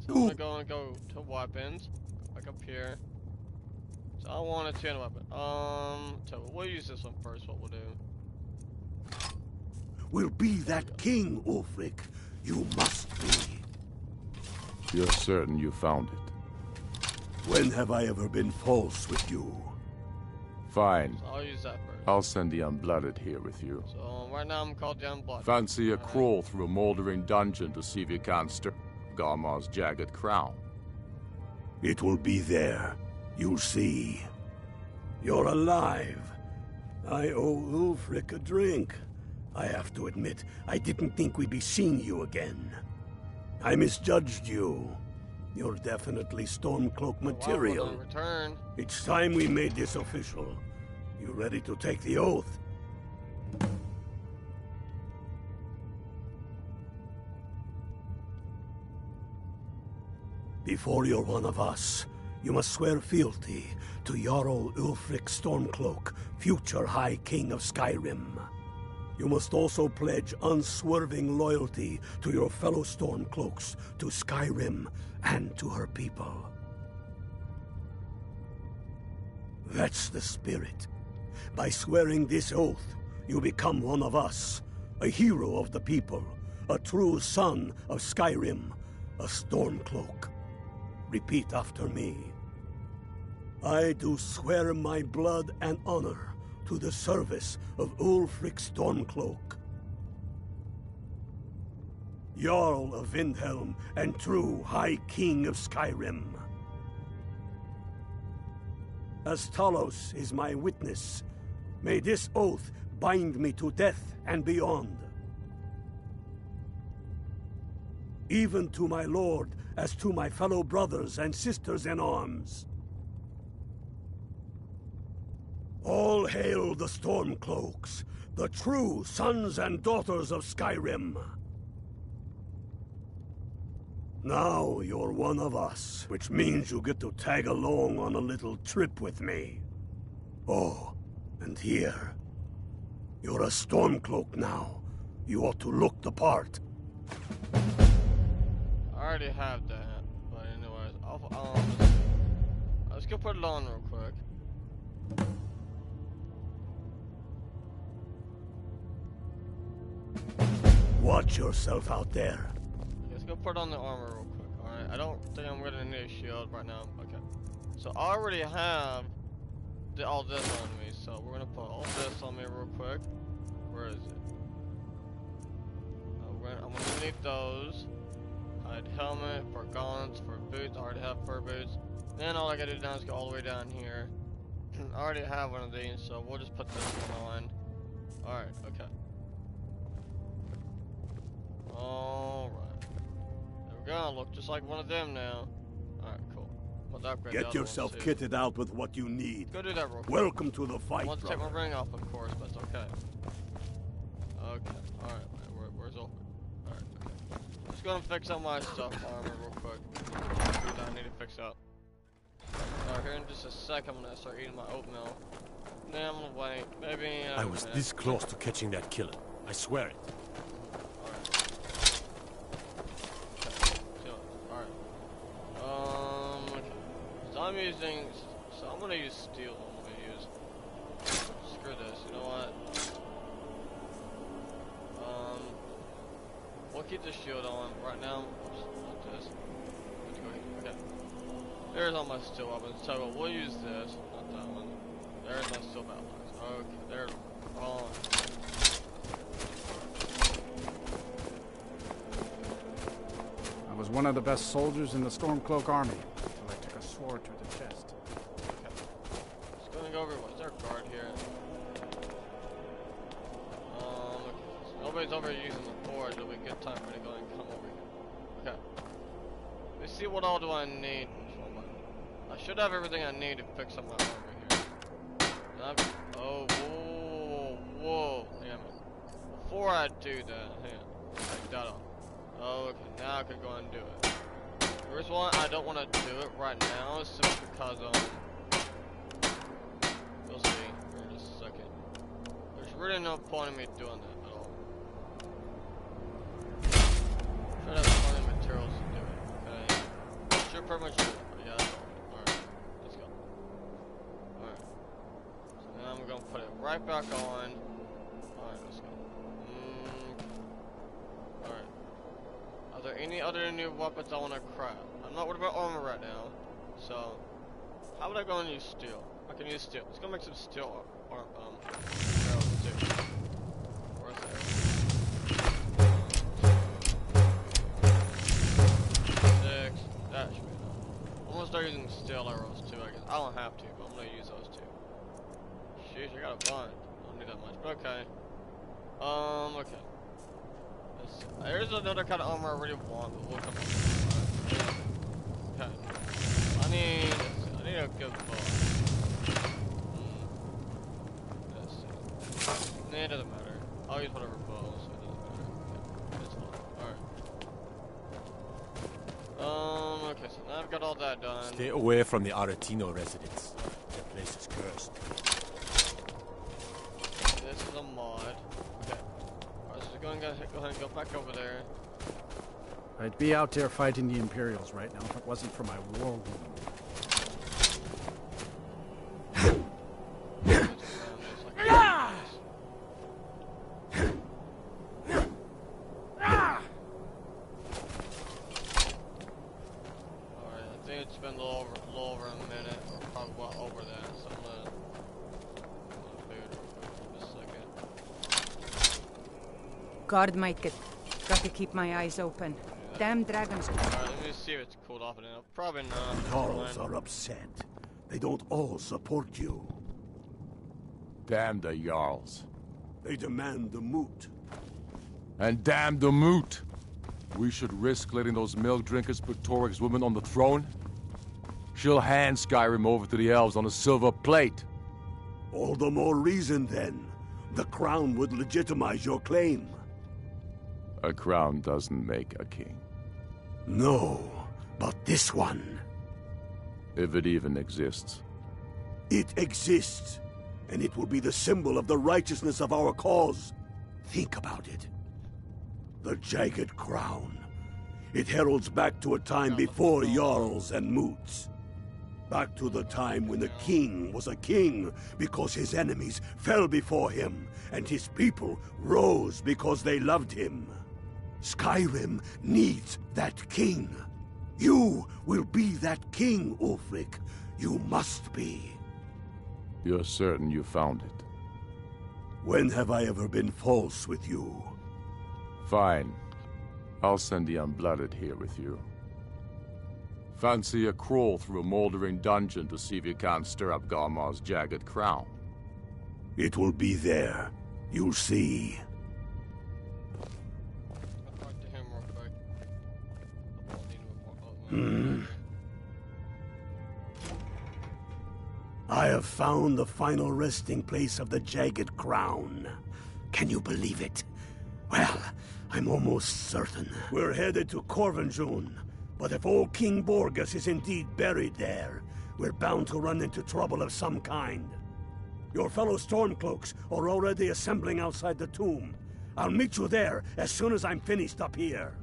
S11: So I'm gonna go to weapons. Go back up here. So I want a two-handed weapon. So we'll use this one first, what we'll do.
S20: Will be that king, Ulfric. You must be.
S21: You're certain you found it?
S20: When have I ever been false with you?
S21: Fine.
S11: So I'll use that first.
S21: I'll send the Unblooded here with you.
S11: So right now I'm called the Unblooded.
S21: Fancy a crawl through a moldering dungeon to see if you can't stir Garmar's jagged crown?
S20: It will be there. You'll see. You're alive. I owe Ulfric a drink. I have to admit, I didn't think we'd be seeing you again. I misjudged you. You're definitely Stormcloak material.
S11: Return.
S20: It's time we made this official. You ready to take the oath? Before you're one of us, you must swear fealty to Jarl Ulfric Stormcloak, future High King of Skyrim. You must also pledge unswerving loyalty to your fellow Stormcloaks, to Skyrim, and to her people. That's the spirit. By swearing this oath, you become one of us, a hero of the people, a true son of Skyrim, a Stormcloak. Repeat after me. I do swear my blood and honor to the service of Ulfric Stormcloak, Jarl of Windhelm and true High King of Skyrim. As Talos is my witness, may this oath bind me to death and beyond. Even to my lord, as to my fellow brothers and sisters in arms. All hail the Stormcloaks, the true sons and daughters of Skyrim. Now you're one of us, which means you get to tag along on a little trip with me. Oh, and here. You're a Stormcloak now. You ought to look the part.
S11: I already have that, but anyways, let's go put it on real quick.
S20: Watch yourself out there.
S11: Let's go put on the armor real quick, alright? I don't think I'm gonna need a shield right now. Okay. So I already have all this on me, so we're gonna put all this on me real quick. Where is it? I'm gonna need those. Hide helmet, for gaunts, for boots. I already have fur boots. Then all I gotta do now is go all the way down here. I already have one of these, so we'll just put this one on. Alright, okay. Alright. There we go, look just like one of them now. Alright, cool.
S20: Get yourself kitted out with what you need.
S11: Go do that real quick.
S20: Welcome to the fight,
S11: I want to take my
S20: brother.
S11: ring off, of course, but it's okay. Okay, alright, where's Ulfric? Alright, okay. Just gonna fix up my stuff armor real quick. That I need to fix up. Alright, here in just a sec, I'm gonna start eating my oatmeal. Then I'm gonna wait, maybe.
S12: I was this close to catching that killer. I swear it.
S11: I'm using, so I'm gonna use steel. I'm gonna use. Screw this. You know what? We'll keep the shield on right now. Just this. Let's go ahead. Okay. There's all my steel weapons. So we'll use this, not that one. There's my steel battle lines. Okay. There's all.
S22: I was one of the best soldiers in the Stormcloak army until I took a sword to the chest.
S11: Okay. he's over using the board, it'll be a good time for me to go and come over here. Okay. Let's see what all do I need. I should have everything I need to fix up my armor here. Oh, whoa, whoa, damn it. Before I do that, hang on. Take that off. Oh, okay, now I can go and do it. First one, I don't want to do it right now, simply because, we'll see for just a second. There's really no point in me doing that at all. Should have plenty of materials to do it, okay? Should pretty much do it, but yeah, that's all. Alright, let's go. Alright. So now I'm gonna put it right back on. Alright, let's go. Alright. Are there any other new weapons I want to craft? I'm not worried about armor right now, so how would I go and use steel? I can use steel. Let's go make some steel arrows too. Where's that? 6. That should be enough. I'm gonna start using steel arrows too, I guess. I don't have to, but I'm gonna use those too. Sheesh, I got a bunch. I don't need that much, but okay. Okay. There's another kind of armor I really want, but we'll come back to it. Okay. I need a good bow. Let's see. Nah, it doesn't matter. I'll use whatever bow, so it doesn't matter. Okay. It's fine. Alright. Okay, so now I've got all that done.
S12: Stay away from the Aretino residence. That place is cursed.
S11: This is a mod. Okay. Alright, so go ahead and go back over there.
S22: I'd be out there fighting the Imperials right now if it wasn't for my war wound.
S17: Guard might get... Got to keep my eyes open. Damn dragons.
S11: Alright, let me see if it's cooled off enough. Probably not.
S20: Jarls are upset. They don't all support you.
S21: Damn the Jarls.
S20: They demand the moot.
S21: And damn the moot! We should risk letting those milk drinkers put Torag's woman on the throne? She'll hand Skyrim over to the elves on a silver plate.
S20: All the more reason, then. The crown would legitimize your claim.
S21: A crown doesn't make a king.
S20: No, but this one.
S21: If it even exists.
S20: It exists, and it will be the symbol of the righteousness of our cause. Think about it. The jagged crown. It heralds back to a time before Jarls and Moots. Back to the time when the king was a king because his enemies fell before him, and his people rose because they loved him. Skyrim needs that king. You will be that king, Ulfric. You must be.
S21: You're certain you found it?
S20: When have I ever been false with you?
S21: Fine. I'll send the Unblooded here with you. Fancy a crawl through a moldering dungeon to see if you can't stir up Garmar's jagged crown.
S20: It will be there. You'll see. I have found the final resting place of the jagged crown. Can you believe it? Well, I'm almost certain. We're headed to Corvinjun, but if old King Borgus is indeed buried there, we're bound to run into trouble of some kind. Your fellow Stormcloaks are already assembling outside the tomb. I'll meet you there as soon as I'm finished up here.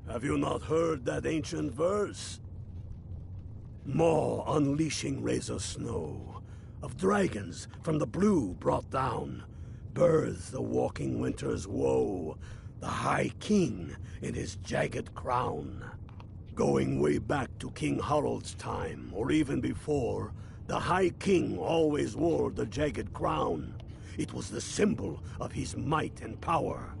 S20: Have you not heard that ancient verse? Maw unleashing rays of snow, of dragons from the blue brought down, births the walking winter's woe, the High King in his jagged crown. Going way back to King Harald's time, or even before, the High King always wore the jagged crown. It was the symbol of his might and power.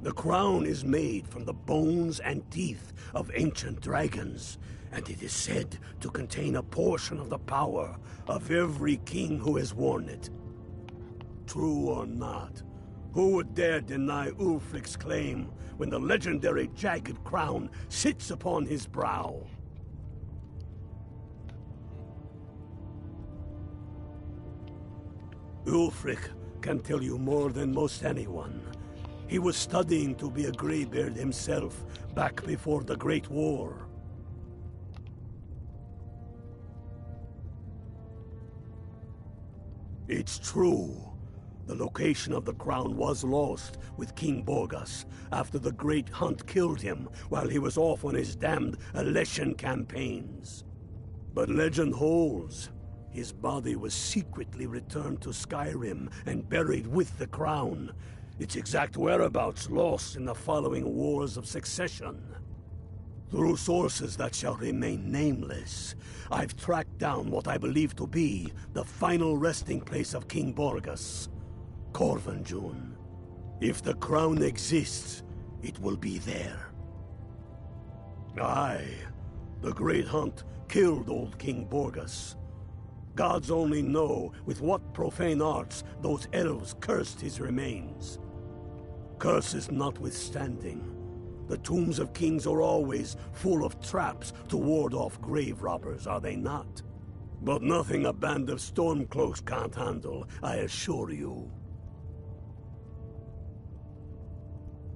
S20: The crown is made from the bones and teeth of ancient dragons, and it is said to contain a portion of the power of every king who has worn it. True or not, who would dare deny Ulfric's claim when the legendary jagged crown sits upon his brow? Ulfric can tell you more than most anyone. He was studying to be a Greybeard himself back before the Great War. It's true. The location of the crown was lost with King Borgas after the Great Hunt killed him while he was off on his damned Alessian campaigns. But legend holds, his body was secretly returned to Skyrim and buried with the crown, its exact whereabouts lost in the following Wars of Succession. Through sources that shall remain nameless, I've tracked down what I believe to be the final resting place of King Borgas, Corvanjun. If the crown exists, it will be there. Aye, the Great Hunt killed old King Borgas. Gods only know with what profane arts those elves cursed his remains. Curses notwithstanding, the tombs of kings are always full of traps to ward off grave robbers, are they not? But nothing a band of Stormcloaks can't handle, I assure you.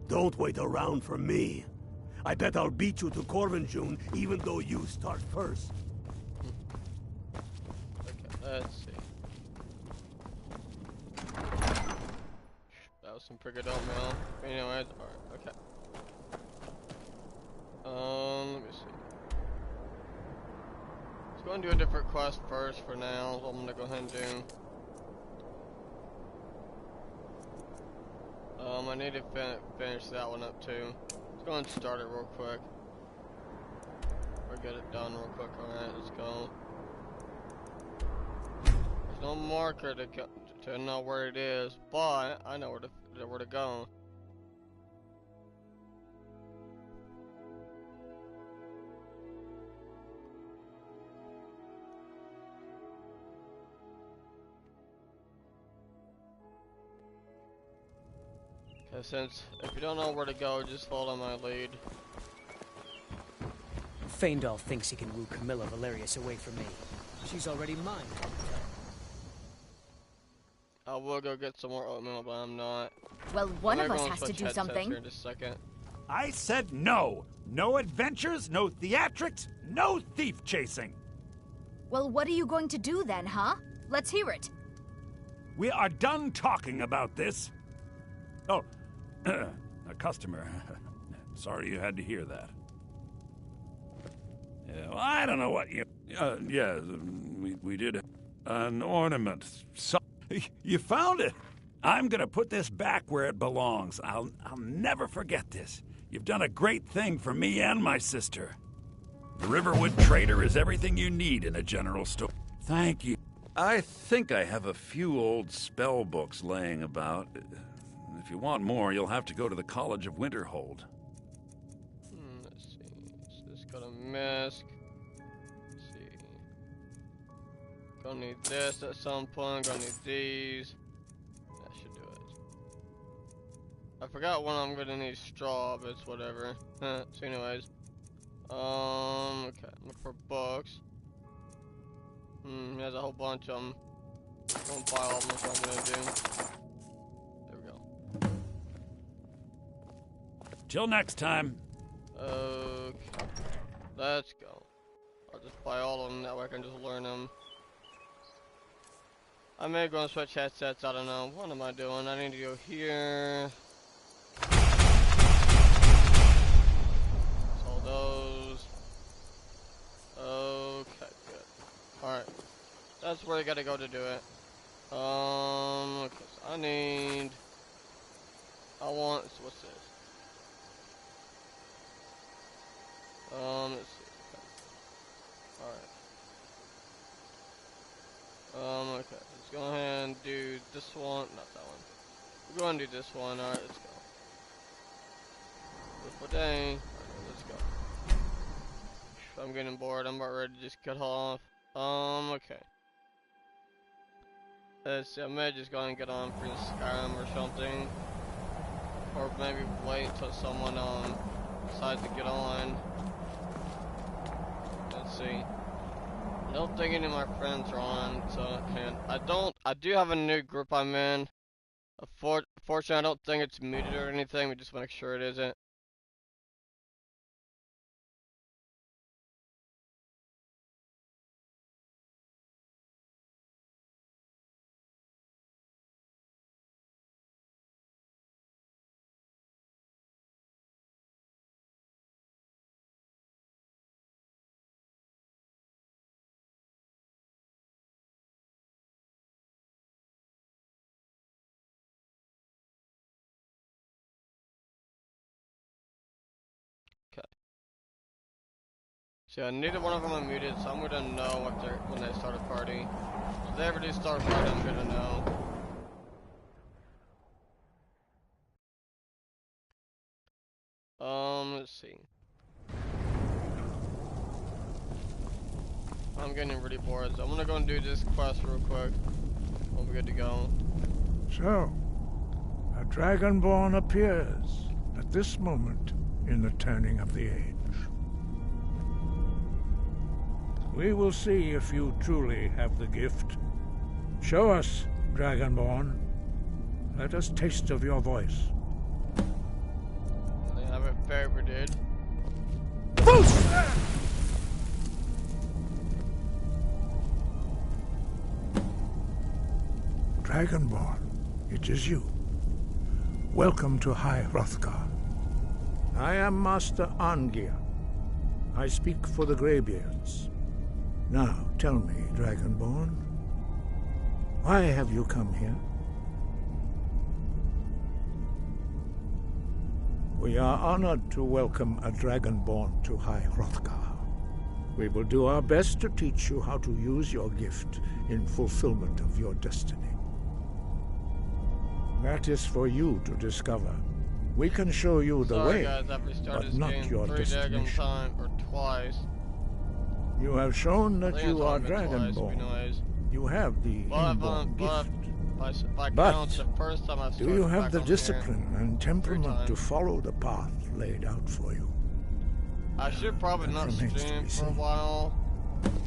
S20: Don't wait around for me. I bet I'll beat you to Corvanjun even though you start first.
S11: Let's see. That was some pretty good oatmeal. Anyways, alright, okay. Let me see. Let's go and do a different quest first for now. So I'm gonna go ahead and do. I need to finish that one up too. Let's go and start it real quick. Or get it done real quick. Alright, let's go. There's no marker to know where it is, but I know where to go. Okay, since if you don't know where to go, just follow my lead.
S13: Faendal thinks he can woo Camilla Valerius away from me. She's already mine.
S11: I will go get some more oatmeal, but I'm not.
S15: Well, one of us has to do something.
S11: Here in just a second.
S23: I said no. No adventures, no theatrics, no thief chasing.
S15: Well, what are you going to do then, huh? Let's hear it.
S23: We are done talking about this. Oh, a customer. Sorry you had to hear that. Yeah, well, I don't know what you... yeah, we did an ornament. So, you found it. I'm gonna put this back where it belongs. I'll never forget this. You've done a great thing for me and my sister. The Riverwood Trader is everything you need in a general store. Thank you. I think I have a few old spell books laying about. If you want more, you'll have to go to the College of Winterhold.
S11: Let's see. So just got a mask. Let's see. Gonna need this at some point. Gonna need these. That should do it. I forgot when I'm gonna need straw, but it's whatever. So anyways. Okay. Look for books. He has a whole bunch of them. Don't buy all of them, that's what I'm gonna do. There we go.
S23: Till next time.
S11: Okay. Let's go. I'll just buy all of them, that way I can just learn them. I may go and switch headsets, I don't know. What am I doing? I need to go here. All those. Okay, good. Alright. That's where I gotta go to do it. Okay, so I want, so what's this? Let's see. Alright. Okay, let's go ahead and do this one, not that one. We'll go and do this one, alright, let's go. Beautiful day. Alright, let's go. I'm getting bored. I'm about ready to just cut off. Okay. Let's see, I may just go and get on for Skyrim or something. Or maybe wait till someone, decides to get on. Let's see. I don't think any of my friends are on, so I can't. I do have a new group I'm in. Fortunately, I don't think it's muted or anything, but just make sure it isn't. So yeah, neither one of them are muted, so I'm gonna know if they're when they start a party. If they ever do start a party, I'm gonna know. Let's see. I'm getting really bored, so I'm gonna go and do this quest real quick. We'll be good to go.
S1: So, a Dragonborn appears at this moment in the turning of the age. We will see if you truly have the gift. Show us, Dragonborn. Let us taste of your voice.
S11: I have it favorited.
S1: Dragonborn, it is you. Welcome to High Hrothgar. I am Master Arngeir. I speak for the Greybeards. Now, tell me, Dragonborn, why have you come here? We are honored to welcome a Dragonborn to High Hrothgar. We will do our best to teach you how to use your gift in fulfillment of your destiny. That is for you to discover. We can show you the way,
S11: guys,
S1: but not your destination.
S11: Time, or twice.
S1: You have shown that you are Dragonborn. You have the inborn gift. But do you have the discipline and temperament to follow the path laid out for you?
S11: I should probably not stream for a while.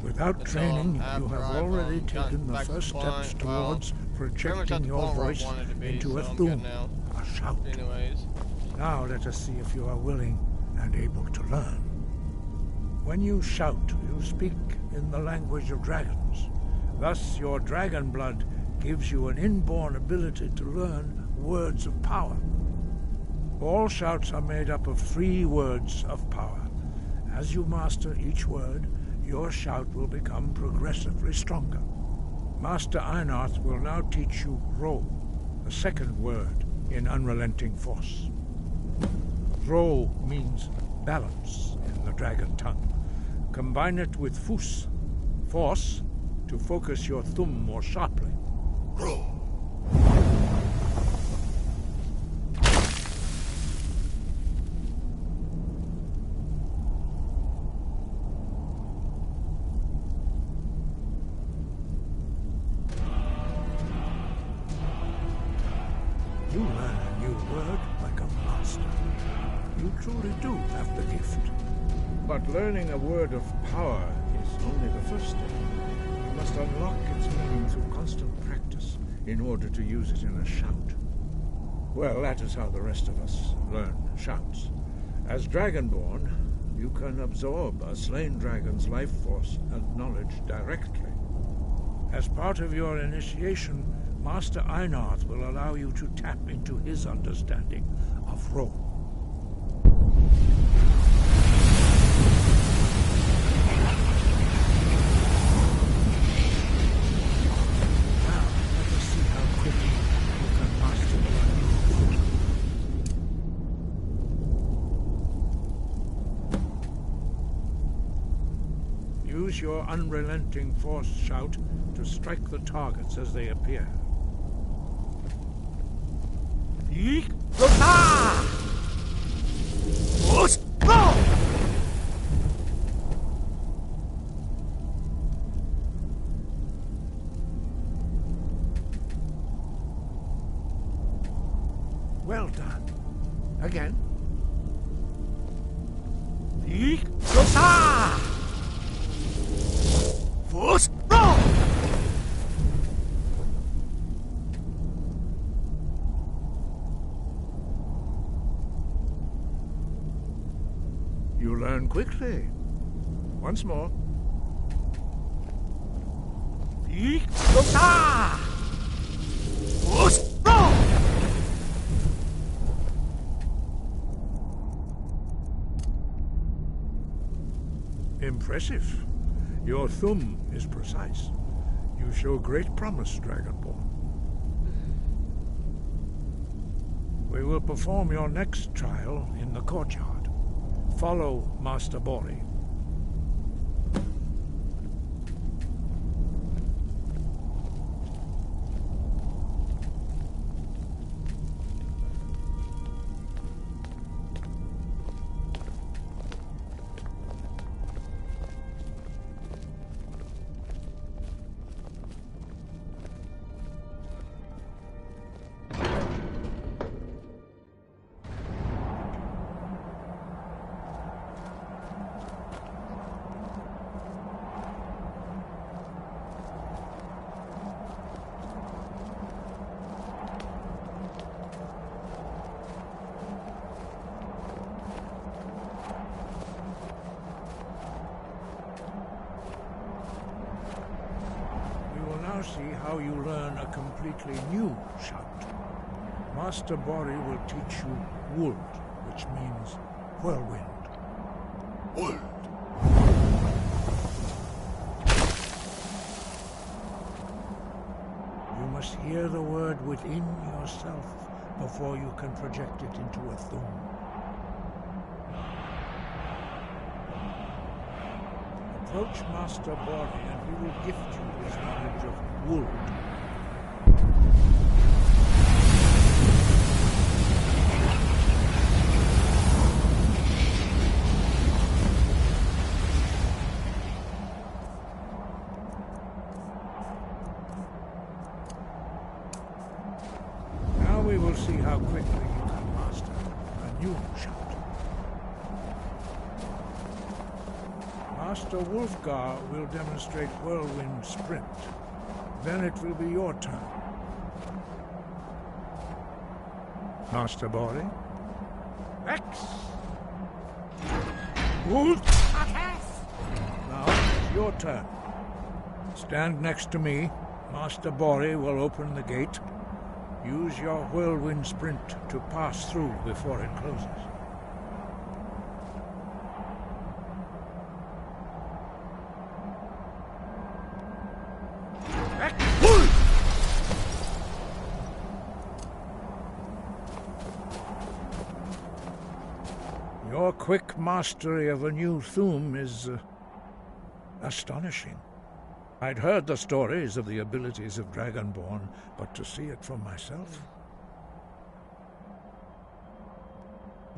S1: Without training, you have already taken the first steps towards projecting your voice into a thum, a shout. Now let us see if you are willing and able to learn. When you shout, you speak in the language of dragons. Thus, your dragon blood gives you an inborn ability to learn words of power. All shouts are made up of 3 words of power. As you master each word, your shout will become progressively stronger. Master Einarth will now teach you Ro, the second word in Unrelenting Force. Ro means balance in the dragon tongue. Combine it with Fus, force, to focus your thumb more sharply. Ro. You learn a new word like a master. You truly do have the gift. But learning a word of power is only the first step. You must unlock its meaning through constant practice in order to use it in a shout. Well, that is how the rest of us learn shouts. As Dragonborn, you can absorb a slain dragon's life force and knowledge directly. As part of your initiation, Master Einarth will allow you to tap into his understanding of Ro. Use your unrelenting force shout to strike the targets as they appear. Yeek! Well done. Again. You learn quickly. Once more. Impressive. Your thumb is precise. You show great promise, Dragonborn. We will perform your next trial in the courtyard. Follow Master Bori. See how you learn a completely new shout. Master Bori will teach you Wold, which means whirlwind. Wold! You must hear the word within yourself before you can project it into a thum. Approach Master Bori and he will gift you his knowledge of Wold. Now we will see how quickly you can master a new shout. Master Wolfgar will demonstrate Whirlwind Sprint. Then it will be your turn. Master Bori? X! Wolf! Now it's your turn. Stand next to me. Master Bori will open the gate. Use your Whirlwind Sprint to pass through before it closes. Your quick mastery of a new thum is astonishing. I'd heard the stories of the abilities of Dragonborn, but to see it for myself...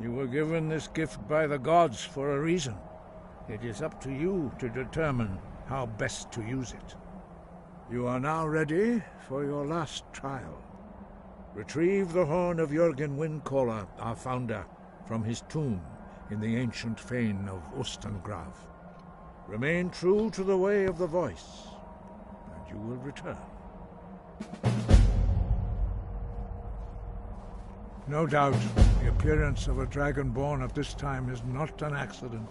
S1: You were given this gift by the gods for a reason. It is up to you to determine how best to use it. You are now ready for your last trial. Retrieve the horn of Jürgen Windcaller, our founder, from his tomb in the ancient fane of Ustengrav. Remain true to the way of the voice, and you will return. No doubt, the appearance of a Dragonborn at this time is not an accident.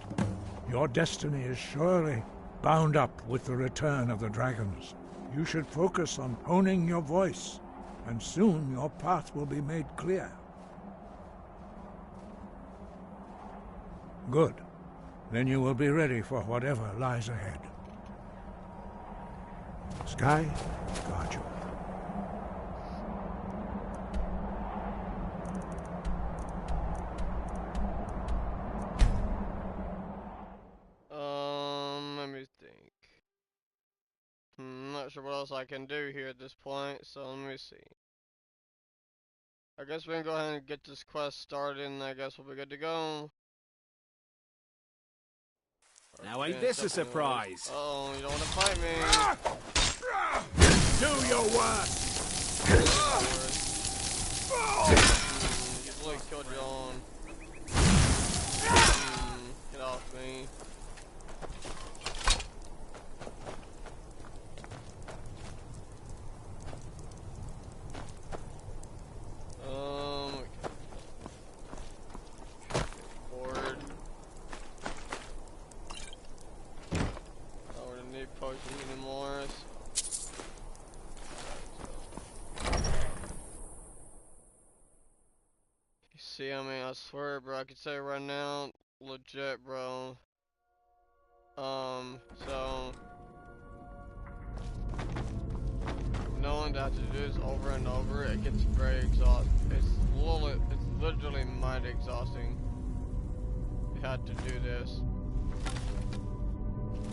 S1: Your destiny is surely bound up with the return of the dragons. You should focus on honing your voice, and soon your path will be made clear. Good. Then you will be ready for whatever lies ahead. Sky, guard you.
S11: Let me think. Not sure what else I can do here at this point, so let me see. I guess we can go ahead and get this quest started, and I guess we'll be good to go.
S7: Now ain't this a surprise?
S11: Oh, you don't want to fight me.
S7: Do your worst.
S11: killed your own. Get off me. Board. Don't really need potions anymore. See, I mean, I swear, bro, I can say right now, legit, bro. So knowing that to do this over and over, it gets very exhausting. It's literally mind exhausting. You had to do this.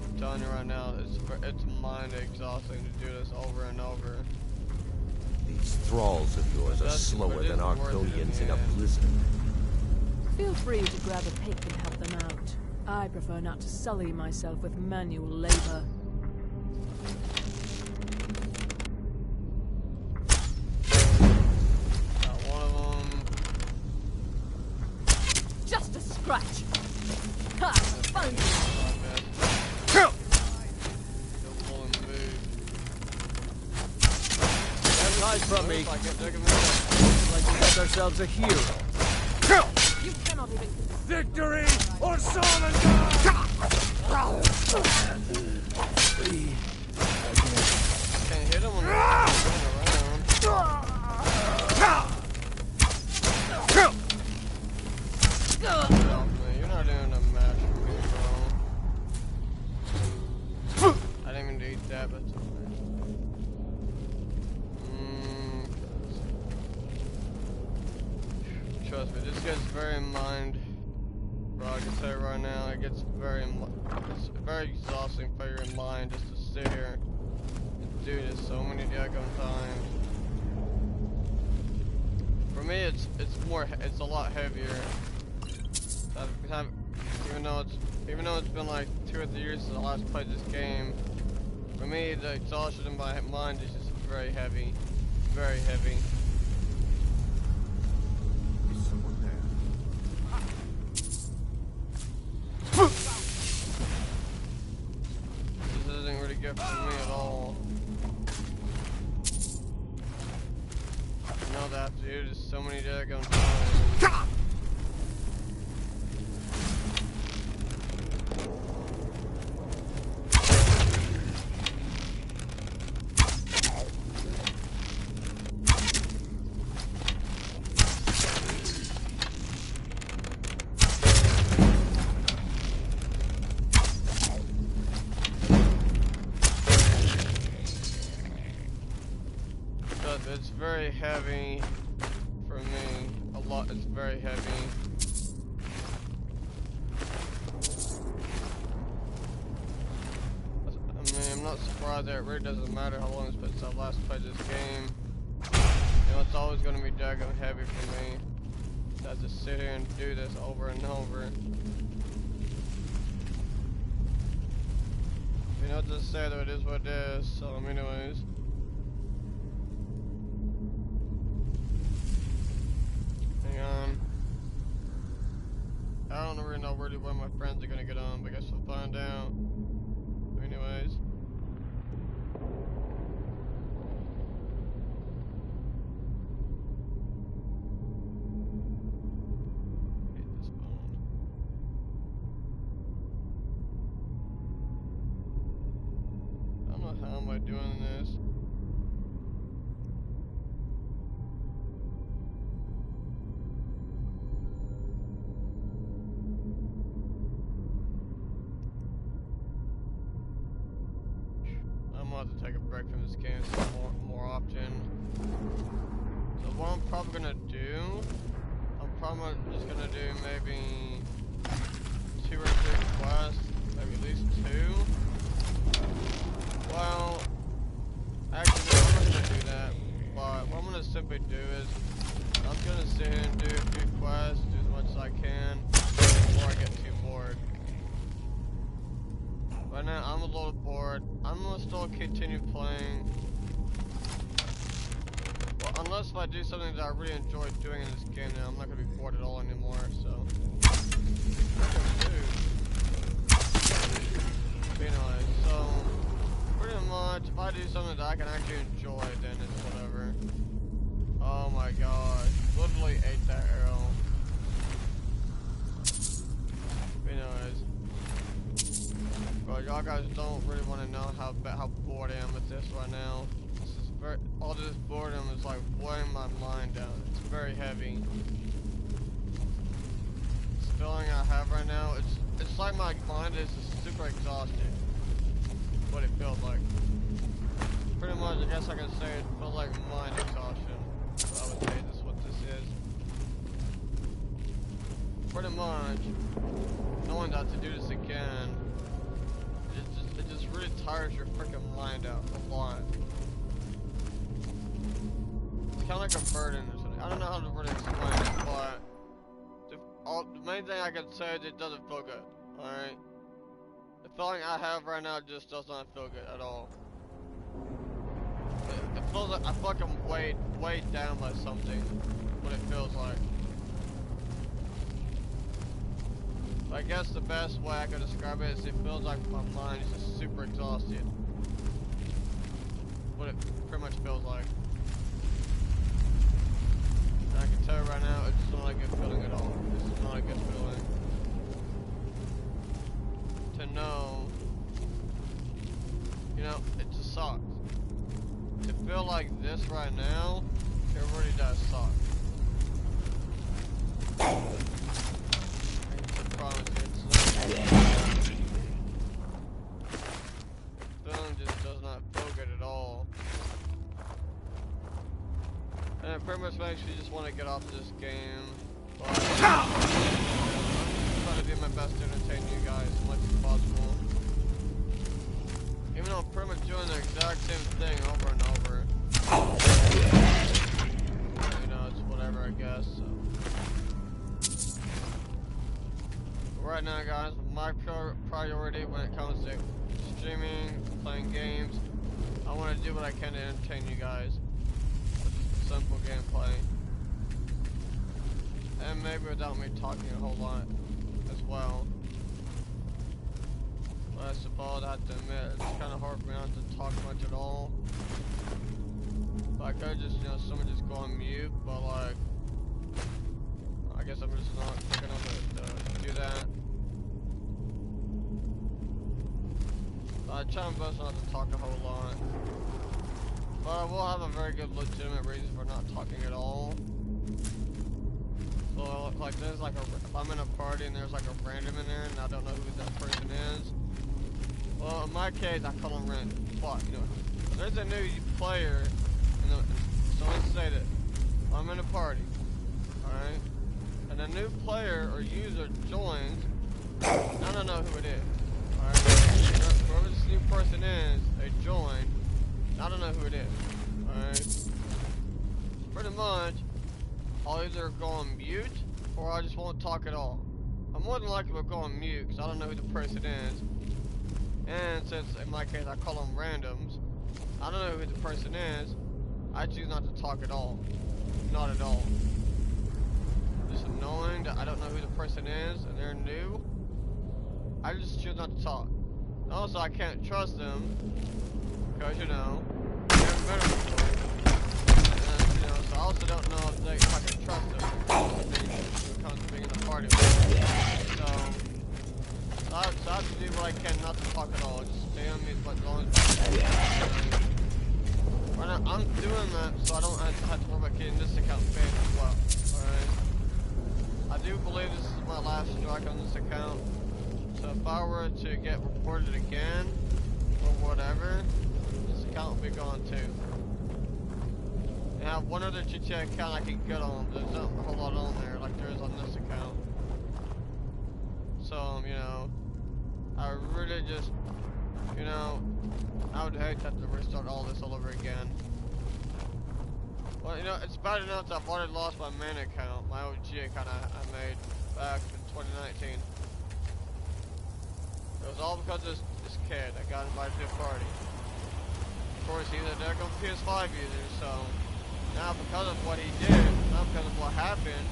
S11: I'm telling you right now, it's mind exhausting to do this over and over.
S14: These thralls of yours are slower than Arconians in a blizzard.
S3: Feel free to grab a pick and help them out. I prefer not to sully myself with manual labor.
S11: Got one of them.
S3: Just a scratch. Ha! Fun.
S4: Hide from me. Like we got ourselves a hero.
S3: You cannot even.
S23: Victory or Solomon!
S11: Can't hit him when they're around. You're not doing a match for me, bro. I didn't even need that, but it's okay. Trust me, this gets very mind. Bro, I can say right now, it gets very exhausting for your mind just to sit here and do this so many daggone times. For me, it's a lot heavier. Even though it's been like 2 or 3 years since I last played this game, for me, the exhaustion in my mind is just very heavy, very heavy. This isn't really good for me at all. I know that I have to do this so many daggone times. It's very heavy for me. A lot. It's very heavy. I mean, I'm not surprised that it really doesn't matter how long it's been since I last played this game. You know, it's always going to be daggone heavy for me. I have to sit here and do this over and over. You know what to say, though, it is what it is. So, anyways. I don't really know really where my friends are gonna get on, but I guess we'll find out. Anyways. Hit this bone. I don't know how am I doing this. I'm gonna have to take a break from this game more often. So what I'm probably gonna do, I'm probably just gonna do maybe 2 or 3 quests, maybe at least 2. Well, actually no, I'm not gonna do that. But what I'm gonna simply do is, I'm gonna sit here and do a few quests, do as much as I can, before I get too bored. Right now, I'm a little bored. I'm gonna still continue playing. Well, unless if I do something that I really enjoy doing in this game, then I'm not gonna be bored at all anymore. So. Anyway, so pretty much, if I do something that I can actually enjoy, then it's whatever. Oh my god, literally ate that arrow. Anyways, but y'all guys don't really want to know how bored I am with this right now. This is all this boredom is like weighing my mind down. It's very heavy. This feeling I have right now, it's like my mind is just super exhausted. What it feels like. Pretty much, I guess I can say it feels like mind exhaustion. I would say this is what this is. Pretty much, knowing that to do this again, it just really tires your freaking mind out a lot. It's kind of like a burden or something. I don't know how to really explain it, but the main thing I can say is it doesn't feel good. Alright? The feeling I have right now just does not feel good at all. It feels like I feel like I'm weighed down by something. What it feels like. But I guess the best way I could describe it is it feels like my mind is just super exhausted. What it pretty much feels like. And I can tell you right now, it's not a good feeling at all. This is not a good feeling. To know, you know, it just sucks. To feel like this right now, it really does suck. I promise you, it's not. Feeling just does not feel good at all. And it pretty much makes you just want to get off this game. But I'm trying to do my best to entertain you guys as much as possible. Even though I'm pretty much doing the exact same thing over and over. You know, it's whatever, I guess. So. But right now, guys, my priority when it comes to streaming, playing games, I want to do what I can to entertain you guys. Simple gameplay. And maybe without me talking a whole lot as well. But I suppose I have to admit, it's kind of hard for me not to talk much at all. But I could just, you know, someone just go on mute, but like, I guess I'm just not quick enough to do that. So I try my best not to talk a whole lot. But I will have a very good legitimate reason for not talking at all. So, like, there's like if I'm in a party and there's like a random in there and I don't know who that person is. Well, in my case, I call them random. Fuck, you know. If there's a new player, so let's say that I'm in a party, alright? And a new player or user joins, I don't know who it is, alright? Whoever this new person is, they join. I don't know who it is, alright? Pretty much, I'll either go on mute, or I just won't talk at all. I'm more than likely to go on mute, because I don't know who the person is. And since, in my case, I call them randoms, I don't know who the person is, I choose not to talk at all. Not at all. Just knowing that I don't know who the person is, and they're new, I just choose not to talk. And also, I can't trust them, because, you know, they're better before. And, you know, so I also don't know if I can trust them when it comes to being in a party with them. So I have to do what I can not to talk at all. Just stay on mute for as long as possible. Right now, I'm doing that so I don't have to worry about getting this account banned as well. Alright? I do believe this is my last strike on this account. So if I were to get reported again, or whatever, this account will be gone too. And I have one other GTA account I can get on, but there's not a whole lot on there like there is on this account. So, you know, I really just, you know, I would hate to have to restart all this all over again. Well, you know, it's bad enough that I've already lost my main account, my OG account I made back in 2019. It was all because of this kid that got invited to a party. Of course, he's a deck on PS5 user, so Now, because of what he did, not because of what happened,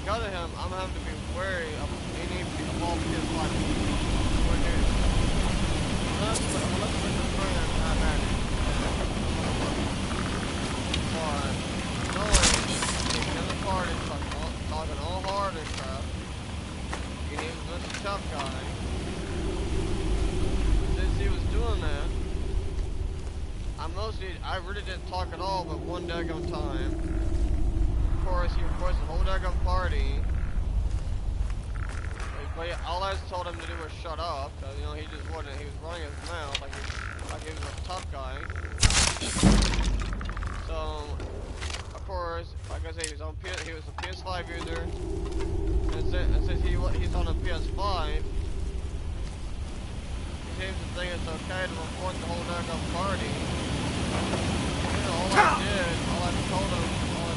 S11: because of him, I'm having to be wary of any of all his life. We're new. Unless we're the friend, I'm at it. But knowing he's in the party, talking all hard and stuff, and he was just a tough guy. Since he was doing that, I really didn't talk at all, but one daggone time. Of course, he voiced the whole daggone party. But all I told him to do was shut up, because, you know, he just wasn't. He was running his mouth like he was a tough guy. So, of course, like I said, he was a PS5 user, and since he's on a PS5, he seems to think it's okay to report the whole daggone party. You know, all I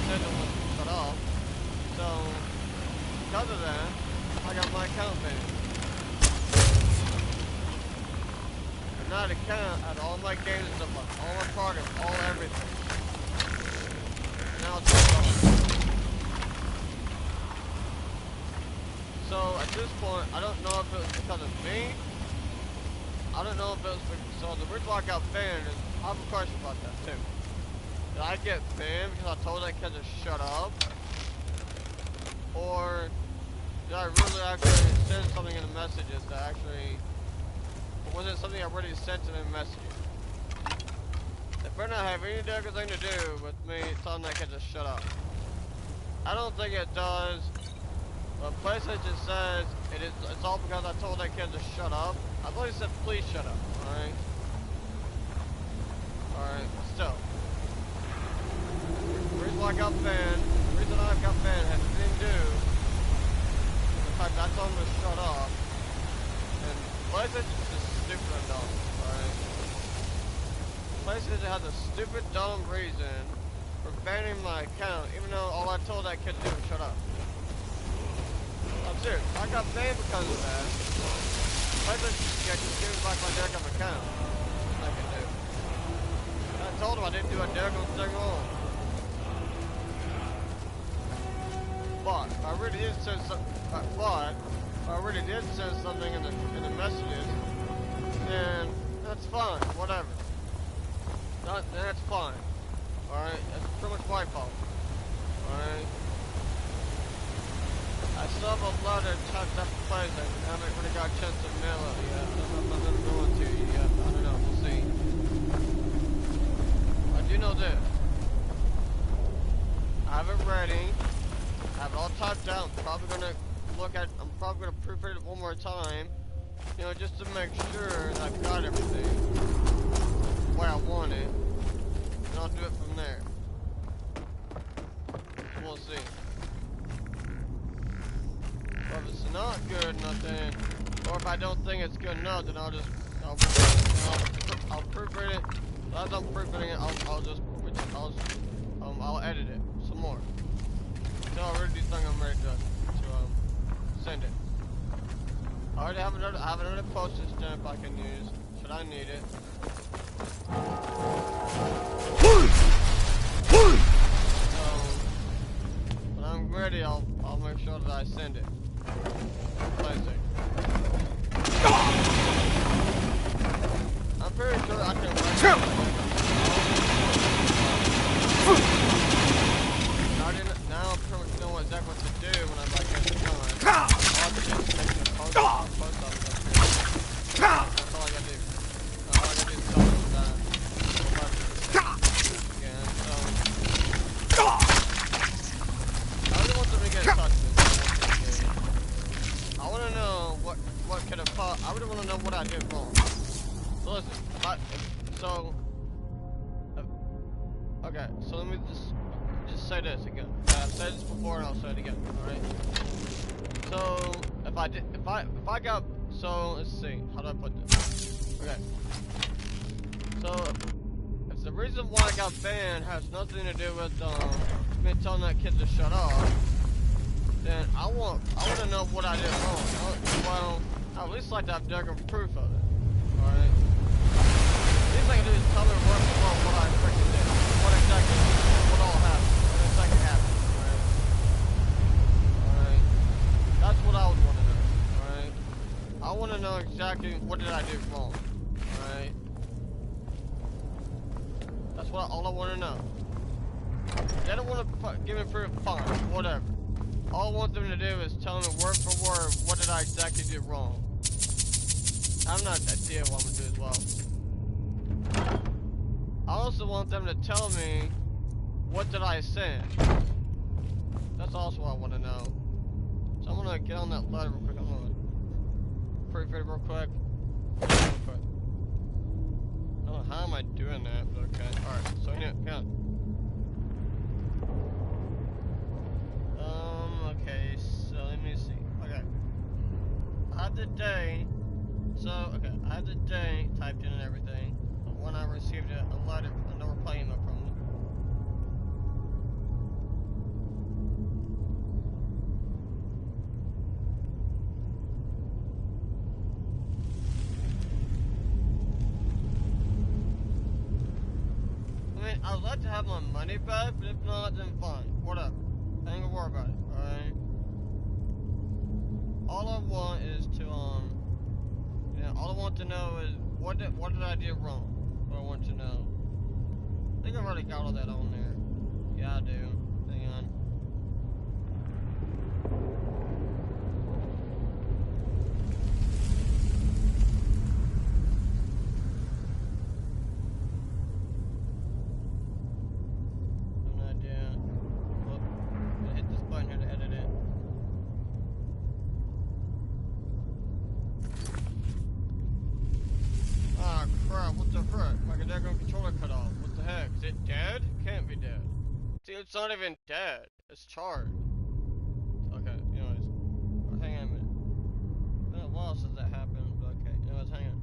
S11: said was shut up. So, because of that, I got my account banned. And not account at all my games and stuff, like all my progress, all everything. Now it's all gone. So, at this point, I don't know if it was because of me. I don't know if it was because, so the reason why I got banned is, I have a question about that too. Did I get banned because I told that kid to shut up? Or did I really actually send something in the messages that actually, or was it something I already sent in the messages? It better not have any damn thing to do with me telling that kid to shut up. I don't think it does, but PlayStation says it's all because I told that kid to shut up. I thought he said please shut up, alright? Alright, still. The reason I got banned has nothing to do with the fact that I told him to shut up. And PlayStation's just stupid and dumb, alright? PlayStation has a stupid, dumb reason for banning my account, even though all I told that kid to do was shut up. I'm serious, I got banned because of that. PlayStation just gave me back my daggone account. Nothing I can do. I told him I didn't do a daggone thing wrong. But I really did say something in the messages, then that's fine, whatever. That's fine. Alright? That's pretty much my fault. Alright? I still have a letter typed up in PlayStation. I haven't really got a chance to mail it yet. I'm not going to yet. I don't know. We'll see. I do know this. I have it ready. I have it all typed out. I'm probably gonna proofread it one more time. You know, just to make sure that I've got everything the way I want it. And I'll do it from there. We'll see. Or if it's not good enough, then, or if I don't think it's good enough, then I'll proofread it. As I'm proofreading it, I'll edit it some more. So I already think I'm ready to send it. I already have another postage stamp I can use. Should I need it? So when I'm ready, I'll make sure that I send it. I'm pretty sure I can now I'm pretty much know exactly what to do when I'm like at the time. All I have to do is take the post office up here. That's all I gotta do. All I gotta do is tell them that again, so I really want them to get in touch with me. I wanna know what could have caused. I really wanna know what I did wrong. So listen, okay, so let me just say this again. I've said this before and I'll say it again, alright? So, if I got, so, let's see, how do I put this? Okay. So, if the reason why I got banned has nothing to do with, me telling that kid to shut up, then I want to know what I did wrong. Well, I at least like to have direct proof of it, alright? The least I can do is tell me what I freaking did. What exactly what did I do wrong? Alright? That's all I want to know. They don't want to give me proof, fine, whatever. All I want them to do is tell me word for word what did I exactly do wrong. I have no idea what I'm going to do as well. I also want them to tell me what did I sin. That's also what I want to know. So I'm going to get on that ladder real quick. I'm going to proof it real quick. I don't know how am I doing that, but okay. Alright, so hang on. Okay, so let me see. Okay. I had the day. So, okay, I had the day typed in and everything. But when I received a letter, a no reply email from them. I mean, I'd like to have my money back, but if not, then fine. Whatever. I ain't gonna worry about it, alright? All I want is to, all I want to know is, what did I do wrong? What I want to know. I think I've already got all that on there. Yeah, I do. Hang on. No idea. Well, I'm gonna hit this button here to edit it. Ah, crap, what the frick? My daggone controller cut off. What the heck? Is it dead? Can't be dead. See, it's not even dead. It's charged. Okay, anyways. Oh, hang on a minute. It's been a while since that happened, but okay. Anyways, hang on.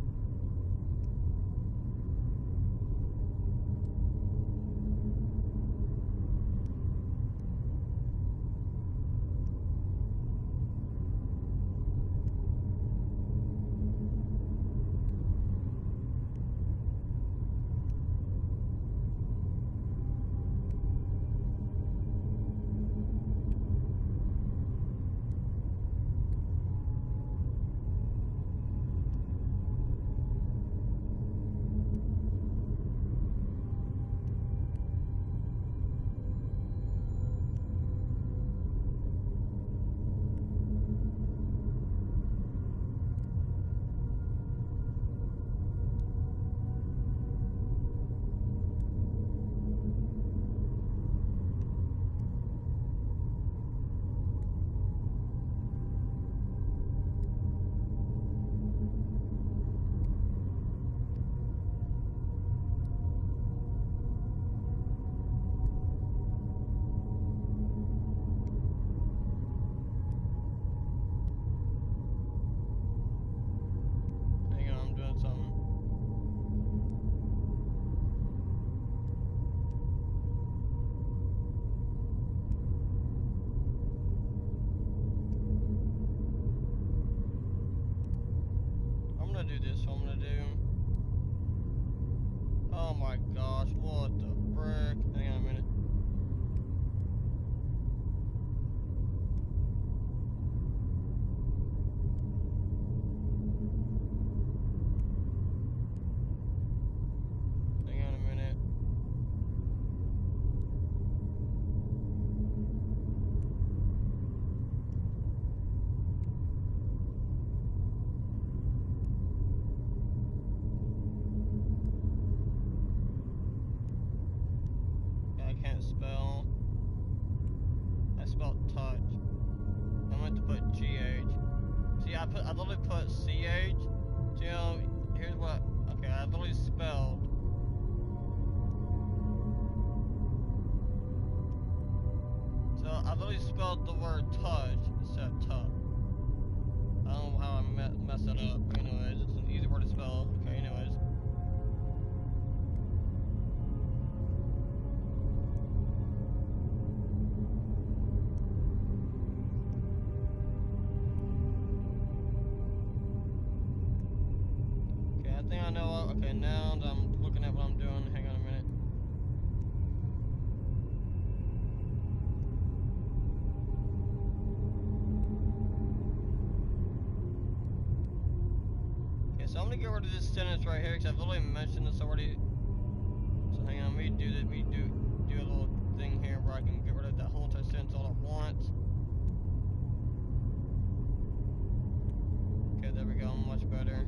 S11: Do this, so I'm gonna do. Oh my gosh, what the frick? Hang on a minute. Hang on a minute. Spell. I spelled touch. I meant to put GH. See, I literally put CH. So, you know, here's what. Okay, I literally spelled. So I literally spelled the word touch instead of tuck. I don't know how I messed that up. Anyways, it's an easy word to spell. Okay, anyways. I think I know. Okay, now that I'm looking at what I'm doing, hang on a minute. gonna get rid of this sentence right here because I've literally mentioned this already. So hang on, let me do a little thing here where I can get rid of that whole entire sentence all at once. Okay, there we go, much better.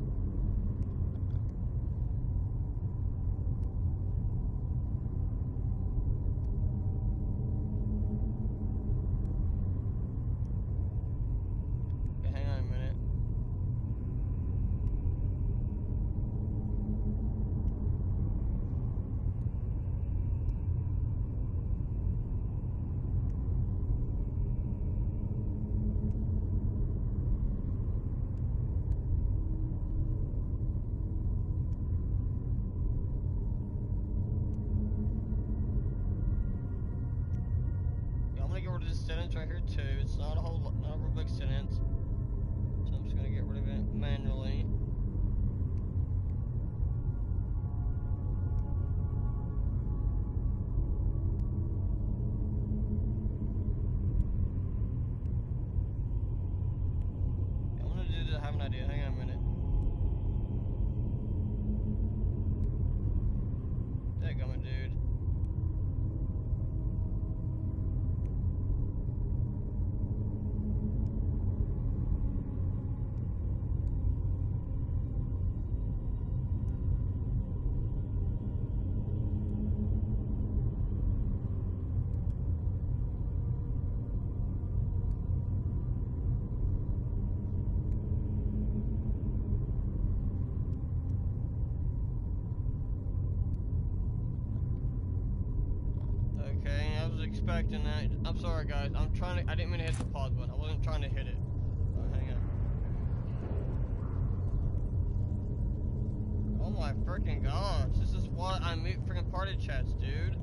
S11: This sentence right here too. It's not a real big sentence, so I'm just gonna get rid of it manually. Yeah, I'm gonna do this. I have an idea. Hang on a minute. There you go, my dude. Expecting that. I'm sorry guys, I didn't mean to hit the pause button. I wasn't trying to hit it. Hang on. Oh my freaking gosh, this is why I mute freaking party chats, dude.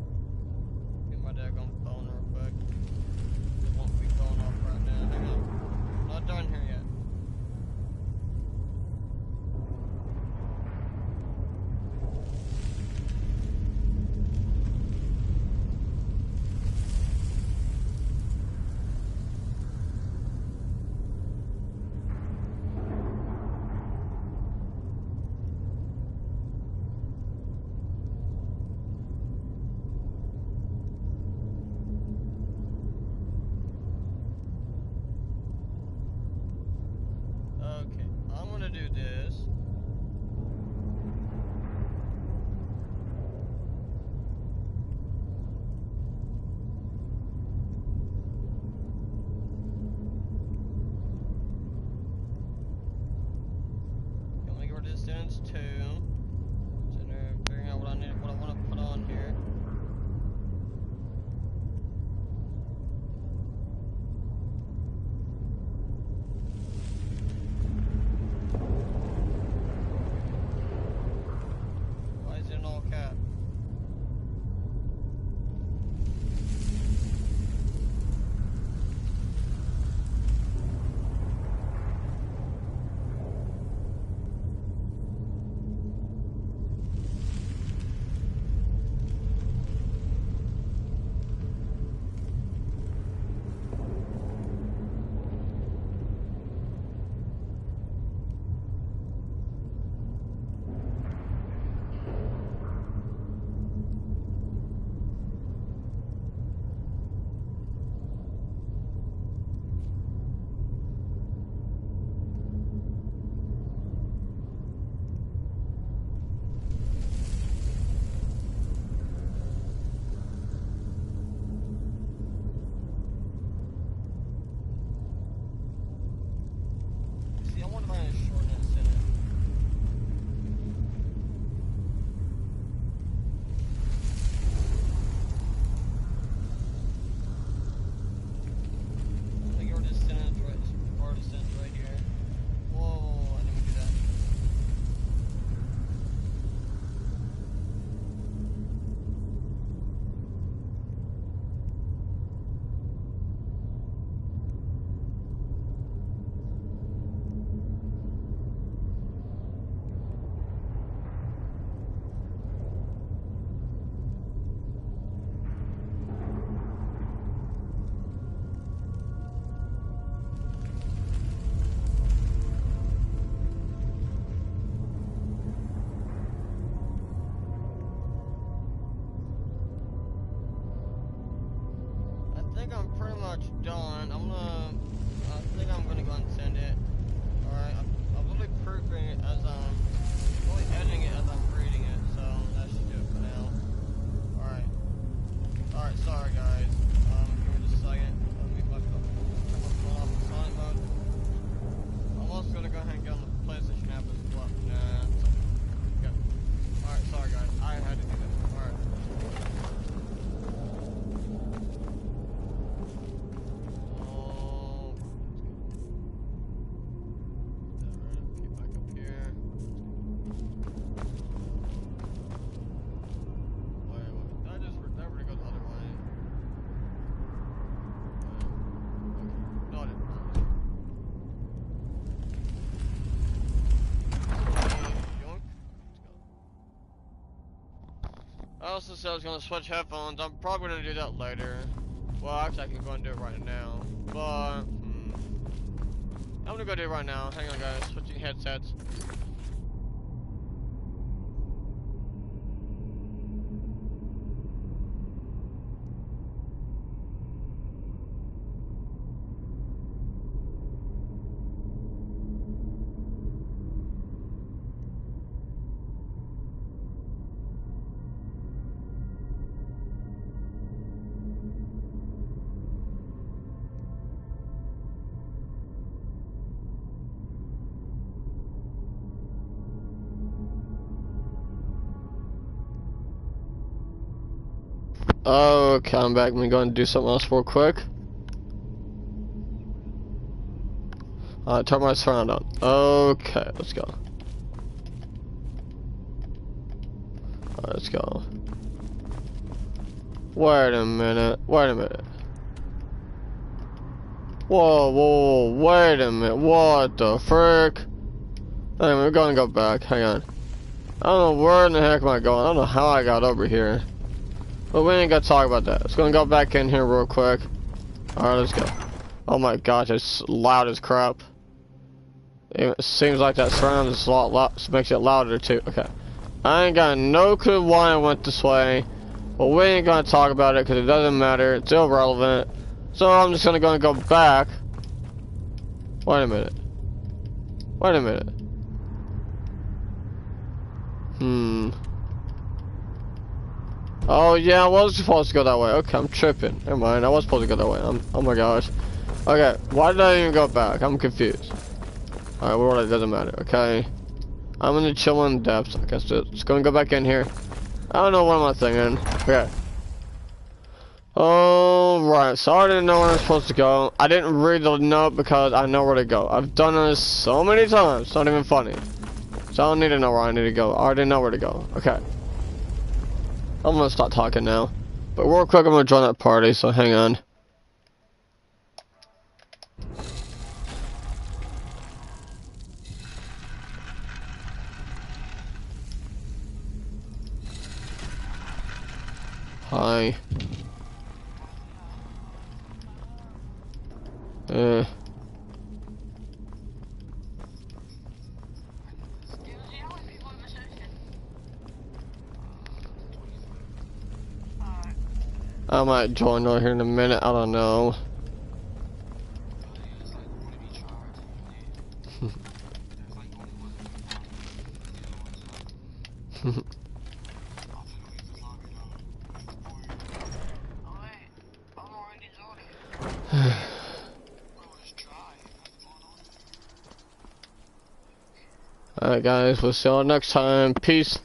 S11: Get my daggone phone real quick. It won't be going off right now. Hang on. Not done here yet. think I'm pretty much done. I think I'm gonna go and send it. Alright, I'm really proofing it as really editing it as I'm reading it, so that should do it for now. Alright, sorry guys. Give me just a second. Let me turn off the Sonic mode. I'm also gonna go ahead and get on the PlayStation app as well. Nah, okay. Alright, sorry guys. I had to do that. Alright. I also said I was going to switch headphones. I'm probably going to do that later. Well, actually, I can go and do it right now. But, I'm going to go do it right now. Hang on, guys. Switching headsets. Okay, I'm back. I'm going to do something else real quick. Turn my surround on. Okay, let's go. Alright, let's go. Wait a minute. Whoa, wait a minute. What the frick? Anyway, we're gonna go back. Hang on. I don't know where in the heck am I going. I don't know how I got over here. But we ain't gonna talk about that. Let's go and go back in here real quick. Alright, let's go. Oh my gosh, it's loud as crap. It seems like that surround is a lot loud, makes it louder too. Okay. I ain't got no clue why I went this way. But we ain't gonna talk about it because it doesn't matter. It's irrelevant. So I'm just gonna go back. Wait a minute. Oh yeah, I was supposed to go that way. Okay, I'm tripping. Never mind, I was supposed to go that way. Oh my gosh. Okay, why did I even go back? I'm confused. Alright, well, it doesn't matter. Okay. I'm in the chilling depths. I guess just gonna go back in here. I don't know what am I thinking. Okay. Alright, so I didn't know where I'm supposed to go. I didn't read the note because I know where to go. I've done this so many times, it's not even funny. So I don't need to know where I need to go. I already know where to go. Okay. I'm gonna stop talking now. But real quick, I'm gonna join that party, so hang on. Hi. I might join over here in a minute, I don't know. Alright guys, we'll see you all next time. Peace.